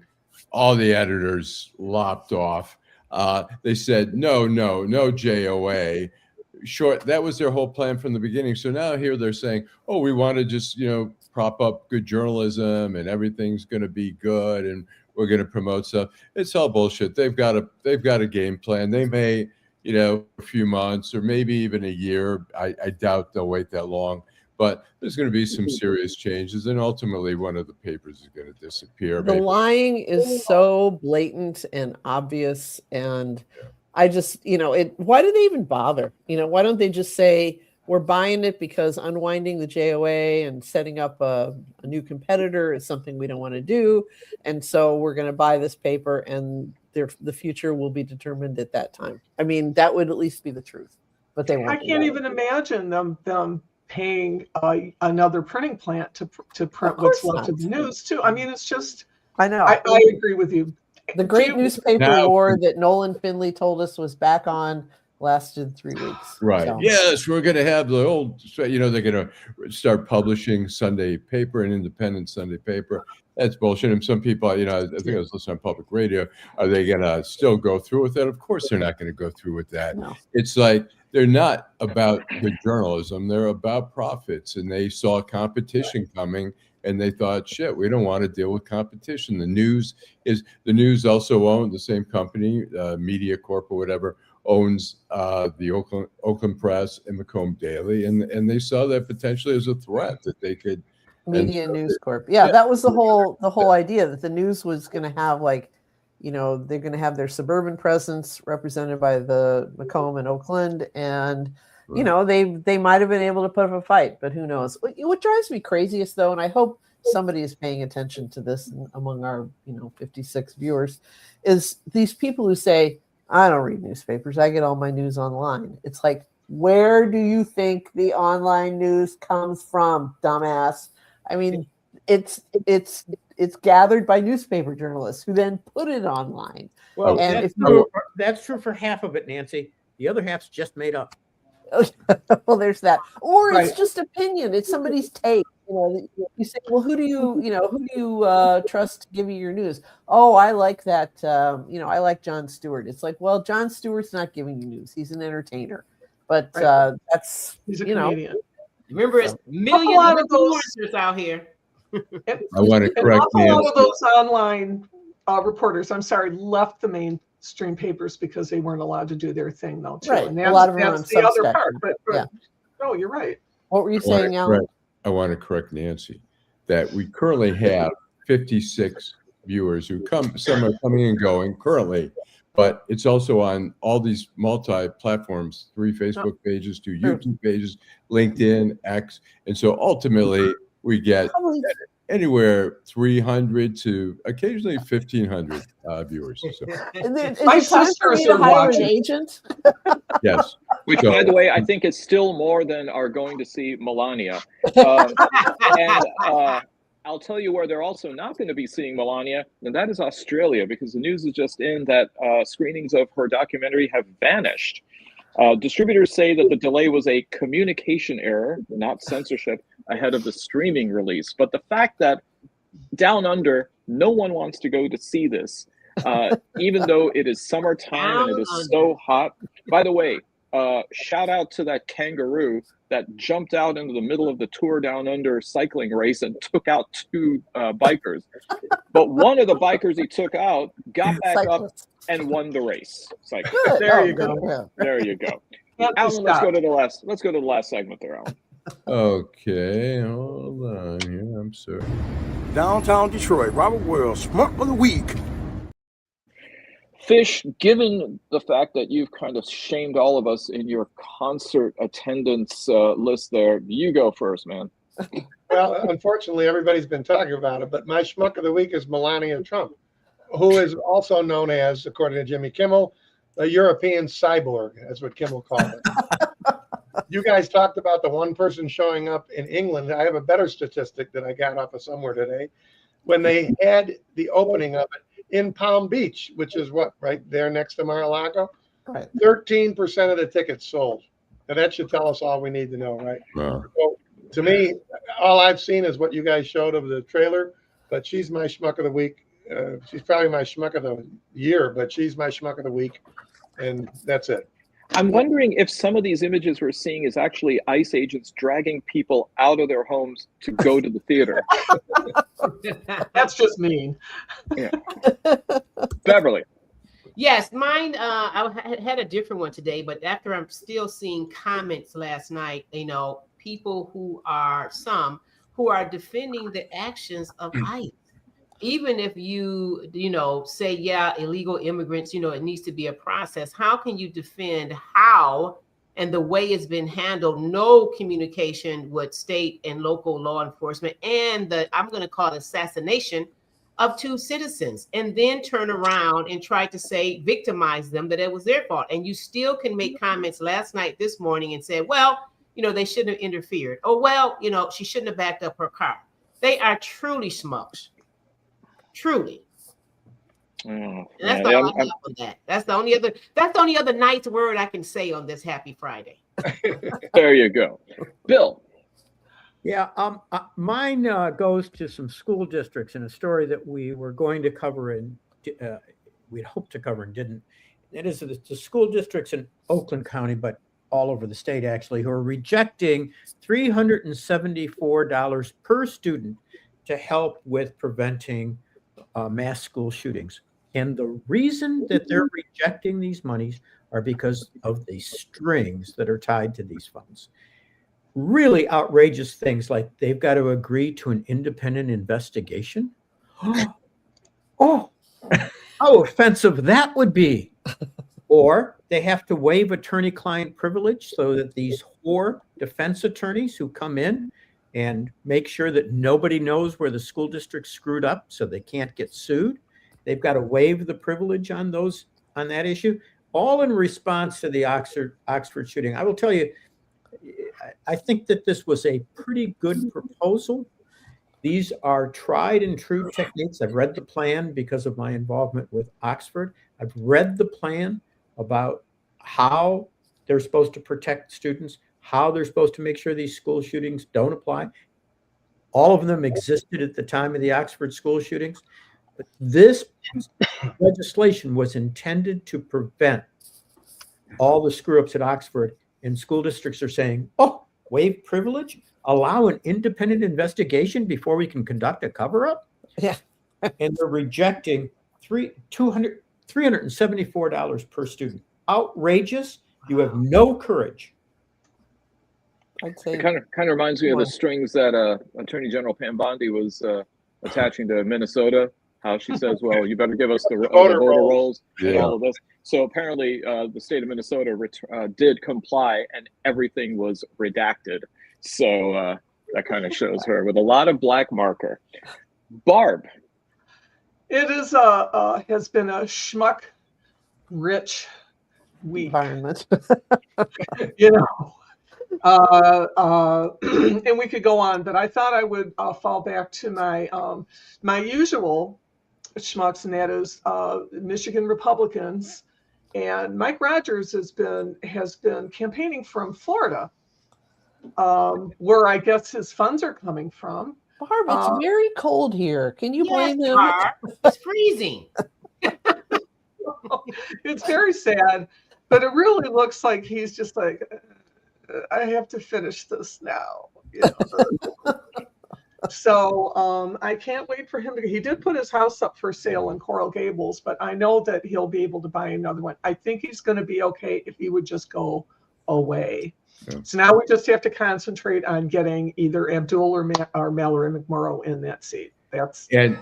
All the editors lopped off. They said, no JOA. Short. That was their whole plan from the beginning. So now here they're saying, oh, we want to just, prop up good journalism and everything's going to be good and we're going to promote stuff. It's all bullshit. They've got a game plan. They may, a few months or maybe even a year. I doubt they'll wait that long. But there's going to be some serious changes, and ultimately one of the papers is going to disappear. The lying is so blatant and obvious, and I just, why do they even bother? Why don't they just say we're buying it because unwinding the JOA and setting up a new competitor is something we don't want to do, and so we're going to buy this paper, and the future will be determined at that time. I mean, that would at least be the truth, but they won't. I can't even imagine them paying another printing plant to print what's left of the news too. I mean, it's just. I know. I agree with you. The great newspaper war that Nolan Finley told us was back on lasted 3 weeks. Right. So. Yes, we're going to have the old. They're going to start publishing Sunday paper, an independent Sunday paper. That's bullshit. And some people, I think I was listening on public radio. Are they going to still go through with that? Of course, they're not going to go through with that. No. It's like. They're not about good journalism. They're about profits. And they saw competition coming and they thought, shit, we don't want to deal with competition. The news also owned the same company, Media Corp or whatever, owns the Oakland Press and Macomb Daily. And they saw that potentially as a threat that they could. Media News Corp. Yeah, that was the whole idea that the news was going to have they're going to have their suburban presence represented by the Macomb and Oakland, and they might have been able to put up a fight, but who knows? What drives me craziest though, and I hope somebody is paying attention to this among our 56 viewers, is these people who say, I don't read newspapers, I get all my news online. It's like, where do you think the online news comes from, dumbass? I mean, it's gathered by newspaper journalists who then put it online. Well, and that's true for half of it, Nancy. The other half's just made up. Well, there's that. Or it's just opinion. It's somebody's take. You say, well, who do you trust to give you your news? Oh, I like that. I like Jon Stewart. It's like, well, Jon Stewart's not giving you news. He's an entertainer. But he's a comedian. Remember, it's millions of influencers out here. I want to correct a lot of those online reporters, left the mainstream papers because they weren't allowed to do their thing, though, too. Right. And a lot of them that's the other part. But no, you're right. What were you saying, Alan? I want to correct Nancy that we currently have 56 viewers who some are coming and going currently, but it's also on all these multi-platforms, 3 Facebook pages, 2 YouTube pages, LinkedIn, X. And so ultimately, we get anywhere 300 to occasionally 1,500 viewers. So. My sisters are watching. An agent? Yes. Which, by the way, I think is still more than are going to see Melania. And I'll tell you where they're also not going to be seeing Melania, and that is Australia, because the news is just in that screenings of her documentary have vanished. Distributors say that the delay was a communication error, not censorship, ahead of the streaming release. But the fact that down under, no one wants to go to see this, even though it is summertime and it is so hot. By the way, shout out to that kangaroo that jumped out into the middle of the Tour Down Under cycling race and took out 2 bikers. But one of the bikers he took out got back up and won the race. There you go. There you go. Alan, let's go to the last segment there, Alan. Okay, hold on here. I'm sorry. Downtown Detroit, Robert Wells, Schmuck of the Week. Fish, given the fact that you've kind of shamed all of us in your concert attendance list there, you go first, man. Well, unfortunately, everybody's been talking about it, but my Schmuck of the Week is Melania Trump, who is also known as, according to Jimmy Kimmel, a European cyborg. That's what Kimmel called it. You guys talked about the one person showing up in England. I have a better statistic that I got off of somewhere today. When they had the opening of it in Palm Beach, which is what, right there next to Mar-a-Lago? Right. 13% of the tickets sold. Now that should tell us all we need to know, right? Wow. So, to me, all I've seen is what you guys showed of the trailer, but she's my Schmuck of the Week. She's probably my Schmuck of the Year, but she's my Schmuck of the Week, and that's it. I'm wondering if some of these images we're seeing is actually ICE agents dragging people out of their homes to go to the theater. That's just mean. Yeah. Beverly. Yes, mine, I had a different one today, but after I'm still seeing comments last night, people who are defending the actions of ICE. Even if you say, yeah, illegal immigrants, it needs to be a process. How can you defend how and the way it's been handled? No communication with state and local law enforcement and I'm going to call it assassination of 2 citizens, and then turn around and try to victimize them that it was their fault. And you still can make comments last night, this morning, and say, well, they shouldn't have interfered. Oh, well, she shouldn't have backed up her car. They are truly schmucks. Truly. And that's all I have on that. That's the only other nice word I can say on this Happy Friday. There you go. Bill. Yeah, mine goes to some school districts in a story that we were going to cover and we'd hoped to cover and didn't. It is the school districts in Oakland County, but all over the state actually, who are rejecting $374 per student to help with preventing mass school shootings. And the reason that they're rejecting these monies are because of the strings that are tied to these funds. Really outrageous things like they've got to agree to an independent investigation. Oh, how offensive that would be. Or they have to waive attorney-client privilege so that these 4 defense attorneys who come in and make sure that nobody knows where the school district screwed up so they can't get sued. They've got to waive the privilege on that issue, all in response to the Oxford shooting. I will tell you, I think that this was a pretty good proposal. These are tried and true techniques. I've read the plan because of my involvement with Oxford. I've read the plan about how they're supposed to protect students, how they're supposed to make sure these school shootings don't apply. All of them existed at the time of the Oxford school shootings. But this legislation was intended to prevent all the screw-ups at Oxford, and school districts are saying, oh, waive privilege, allow an independent investigation before we can conduct a cover-up? Yeah. And they're rejecting $374 per student. Outrageous. You have no courage. It kind of reminds me of the strings that Attorney General Pam Bondi was attaching to Minnesota. How she says, "Well, you better give us the voter rolls and all of this." So apparently, the state of Minnesota did comply, and everything was redacted. So that kind of shows her with a lot of black marker. Barb. It is has been a schmuck rich week. Environment. And we could go on, but I thought I would fall back to my my usual schmucks, and that is Michigan Republicans. And Mike Rogers has been campaigning from Florida, where I guess his funds are coming from. Barb, it's very cold here. Can you blame him? It's freezing. It's very sad. But it really looks like he's just like, I have to finish this now. You know, so I can't wait for him to. He did put his house up for sale in Coral Gables, but I know that he'll be able to buy another one. I think he's going to be okay if he would just go away. Yeah. So now we just have to concentrate on getting either Abdul or Mallory McMorrow in that seat. And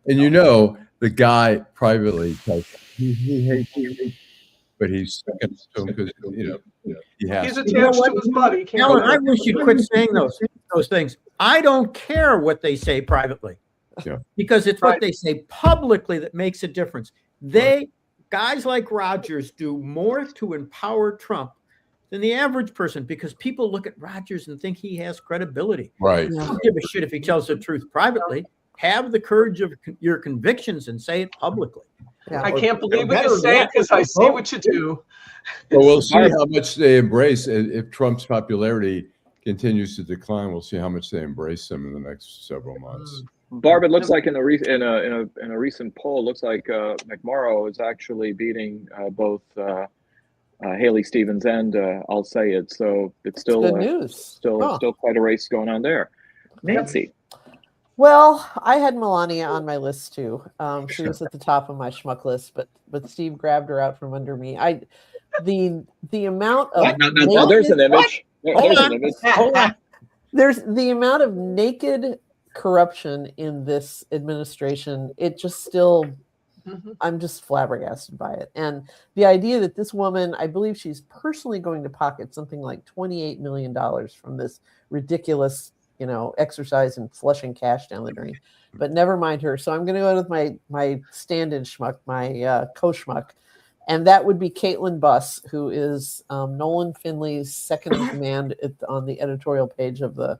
you know, the guy privately tells him he hates you, but he's stuck to him because he has. He's attached to his buddy. Alan, I wish you'd quit saying those things. I don't care what they say privately, because it's what they say publicly that makes a difference. Guys like Rogers do more to empower Trump than the average person, because people look at Rogers and think he has credibility. Right. I don't give a shit if he tells the truth privately. Have the courage of your convictions and say it publicly. Yeah. I can't believe what you say because I see what you do. Well, we'll see how much they embrace. If Trump's popularity continues to decline, we'll see how much they embrace him in the next several months. Barb, it looks like in a recent poll, it looks like McMorrow is actually beating both Haley Stevens and Al Sayed. So it's still good news. Still quite a race going on there. Nancy. Well, I had Melania on my list too. She was at the top of my schmuck list, but Steve grabbed her out from under me. The amount of no, there's an image. There's an image. Hold on. There's the amount of naked corruption in this administration. It just still, I'm just flabbergasted by it. And the idea that this woman, I believe she's personally going to pocket something like $28 million from this ridiculous exercise in flushing cash down the drain, but never mind her. So I'm going to go with my stand-in schmuck, my co-schmuck, and that would be Caitlin Buss, who is Nolan Finley's second in command on the editorial page of the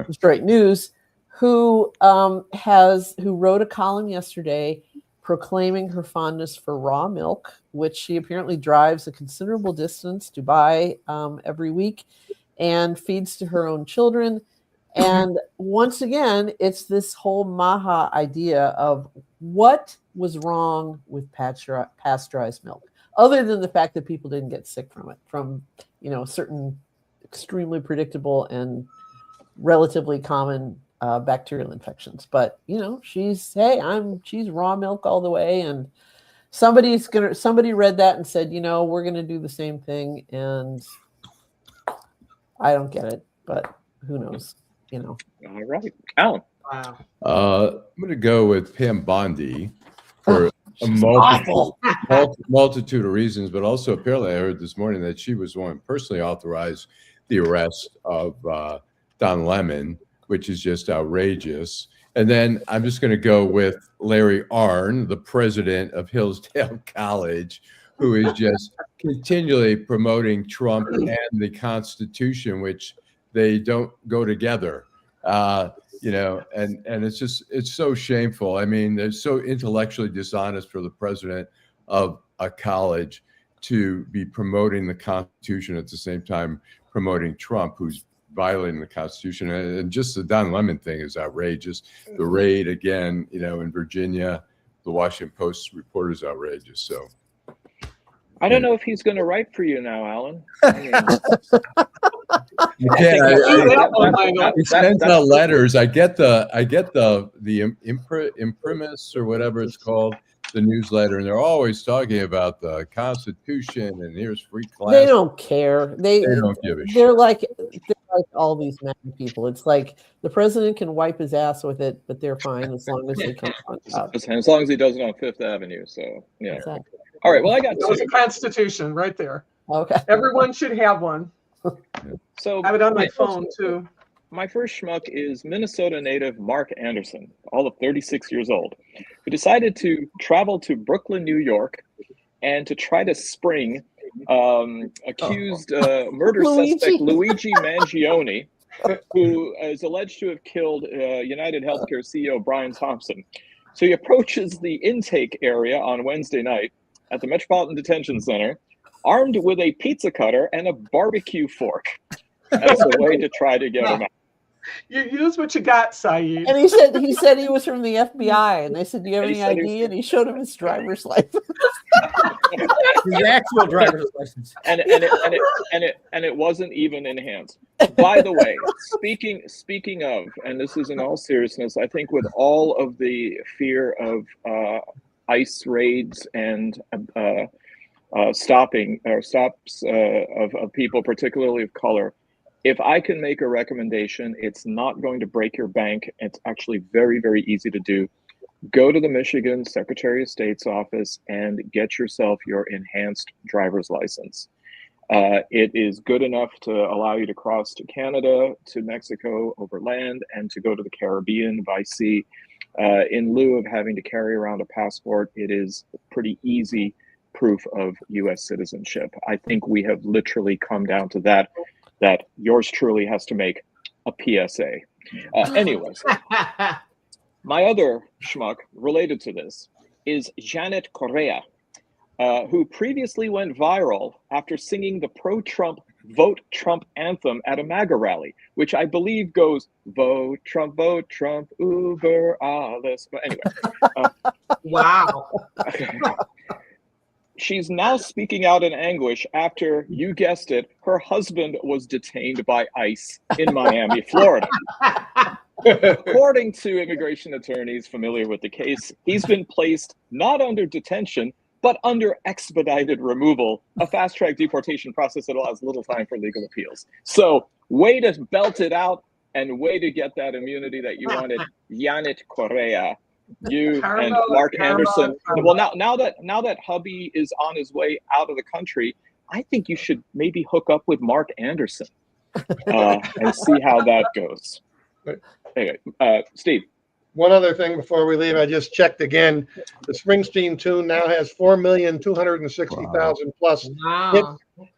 Detroit News, who wrote a column yesterday proclaiming her fondness for raw milk, which she apparently drives a considerable distance to buy every week and feeds to her own children. And once again, it's this whole Maha idea of what was wrong with pasteurized milk, other than the fact that people didn't get sick from it, from certain extremely predictable and relatively common bacterial infections. But she's raw milk all the way, and somebody read that and said, we're gonna do the same thing, and I don't get it, but who knows. All right, Alan. Wow. I'm going to go with Pam Bondi for a multitude of reasons, but also apparently I heard this morning that she was the one who personally authorized the arrest of Don Lemon, which is just outrageous. And then I'm just going to go with Larry Arnn, the president of Hillsdale College, who is just continually promoting Trump and the Constitution, which they don't go together, and it's so shameful. I mean, they're so intellectually dishonest for the president of a college to be promoting the Constitution at the same time promoting Trump, who's violating the Constitution. And just the Don Lemon thing is outrageous. The raid again, in Virginia, the Washington Post reporter is outrageous. So I don't know if he's going to write for you now, Alan. He sends out letters. I get the imprimis or whatever it's called, the newsletter, and they're always talking about the Constitution and here's free class. They don't care. They don't give a shit. They're like all these mad people. It's like the president can wipe his ass with it, but they're fine as long as they come on top. As long as he does it on Fifth Avenue. So yeah. Exactly. All right. Well, I got that was the Constitution right there. Okay. Everyone should have one. So I have it on my phone too. My first schmuck is Minnesota native Mark Anderson, all of 36 years old, who decided to travel to Brooklyn, New York, and to try to spring accused murder suspect Luigi Mangione, who is alleged to have killed United Healthcare CEO Brian Thompson. So he approaches the intake area on Wednesday night at the Metropolitan Detention Center, armed with a pizza cutter and a barbecue fork. That's a way to try to get him out. You use what you got, Saeed. And he said he was from the FBI, and they said, "Do you have any ID?" And he showed him his driver's license. His actual driver's license. And it wasn't even enhanced. By the way, speaking of, and this is in all seriousness, I think with all of the fear of ICE raids and stops of people, particularly of color, if I can make a recommendation, it's not going to break your bank. It's actually very, very easy to do. Go to the Michigan Secretary of State's office and get yourself your enhanced driver's license. It is good enough to allow you to cross to Canada, to Mexico over land, and to go to the Caribbean by sea. In lieu of having to carry around a passport, it is pretty easy proof of U.S. citizenship. I think we have literally come down to that yours truly has to make a PSA. Anyways, my other schmuck related to this is Janet Correa, who previously went viral after singing the pro-Trump Vote Trump anthem at a MAGA rally, which I believe goes, vote Trump, Uber alles. But anyway. Wow. She's now speaking out in anguish after, you guessed it, her husband was detained by ICE in Miami, Florida. According to immigration attorneys familiar with the case, he's been placed not under detention, but under expedited removal, a fast-track deportation process that allows little time for legal appeals. So, way to belt it out and way to get that immunity that you wanted, Janet Correa. You and Mark Anderson. Well, now that hubby is on his way out of the country, I think you should maybe hook up with Mark Anderson and see how that goes. Anyway, Steve. One other thing before we leave, I just checked again. The Springsteen tune now has 4,260,000 plus hits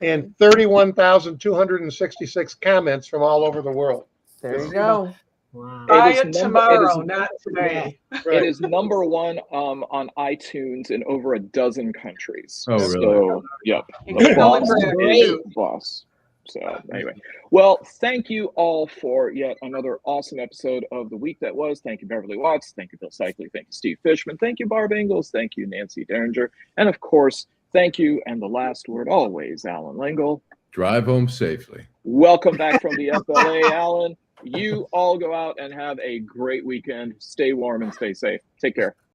and 31,266 comments from all over the world. There you go. Wow. Buy it tomorrow, not today. It is number one on iTunes in over a dozen countries. Oh, really? So, yep. Boss. So, anyway. Well, thank you all for yet another awesome episode of The Week That Was. Thank you, Beverly Watts. Thank you, Bill Seikaly. Thank you, Steve Fishman. Thank you, Barb Ingalls. Thank you, Nancy Derringer. And, of course, thank you, and the last word always, Allan Lengel. Drive home safely. Welcome back from the FLA, Allan. You all go out and have a great weekend. Stay warm and stay safe. Take care.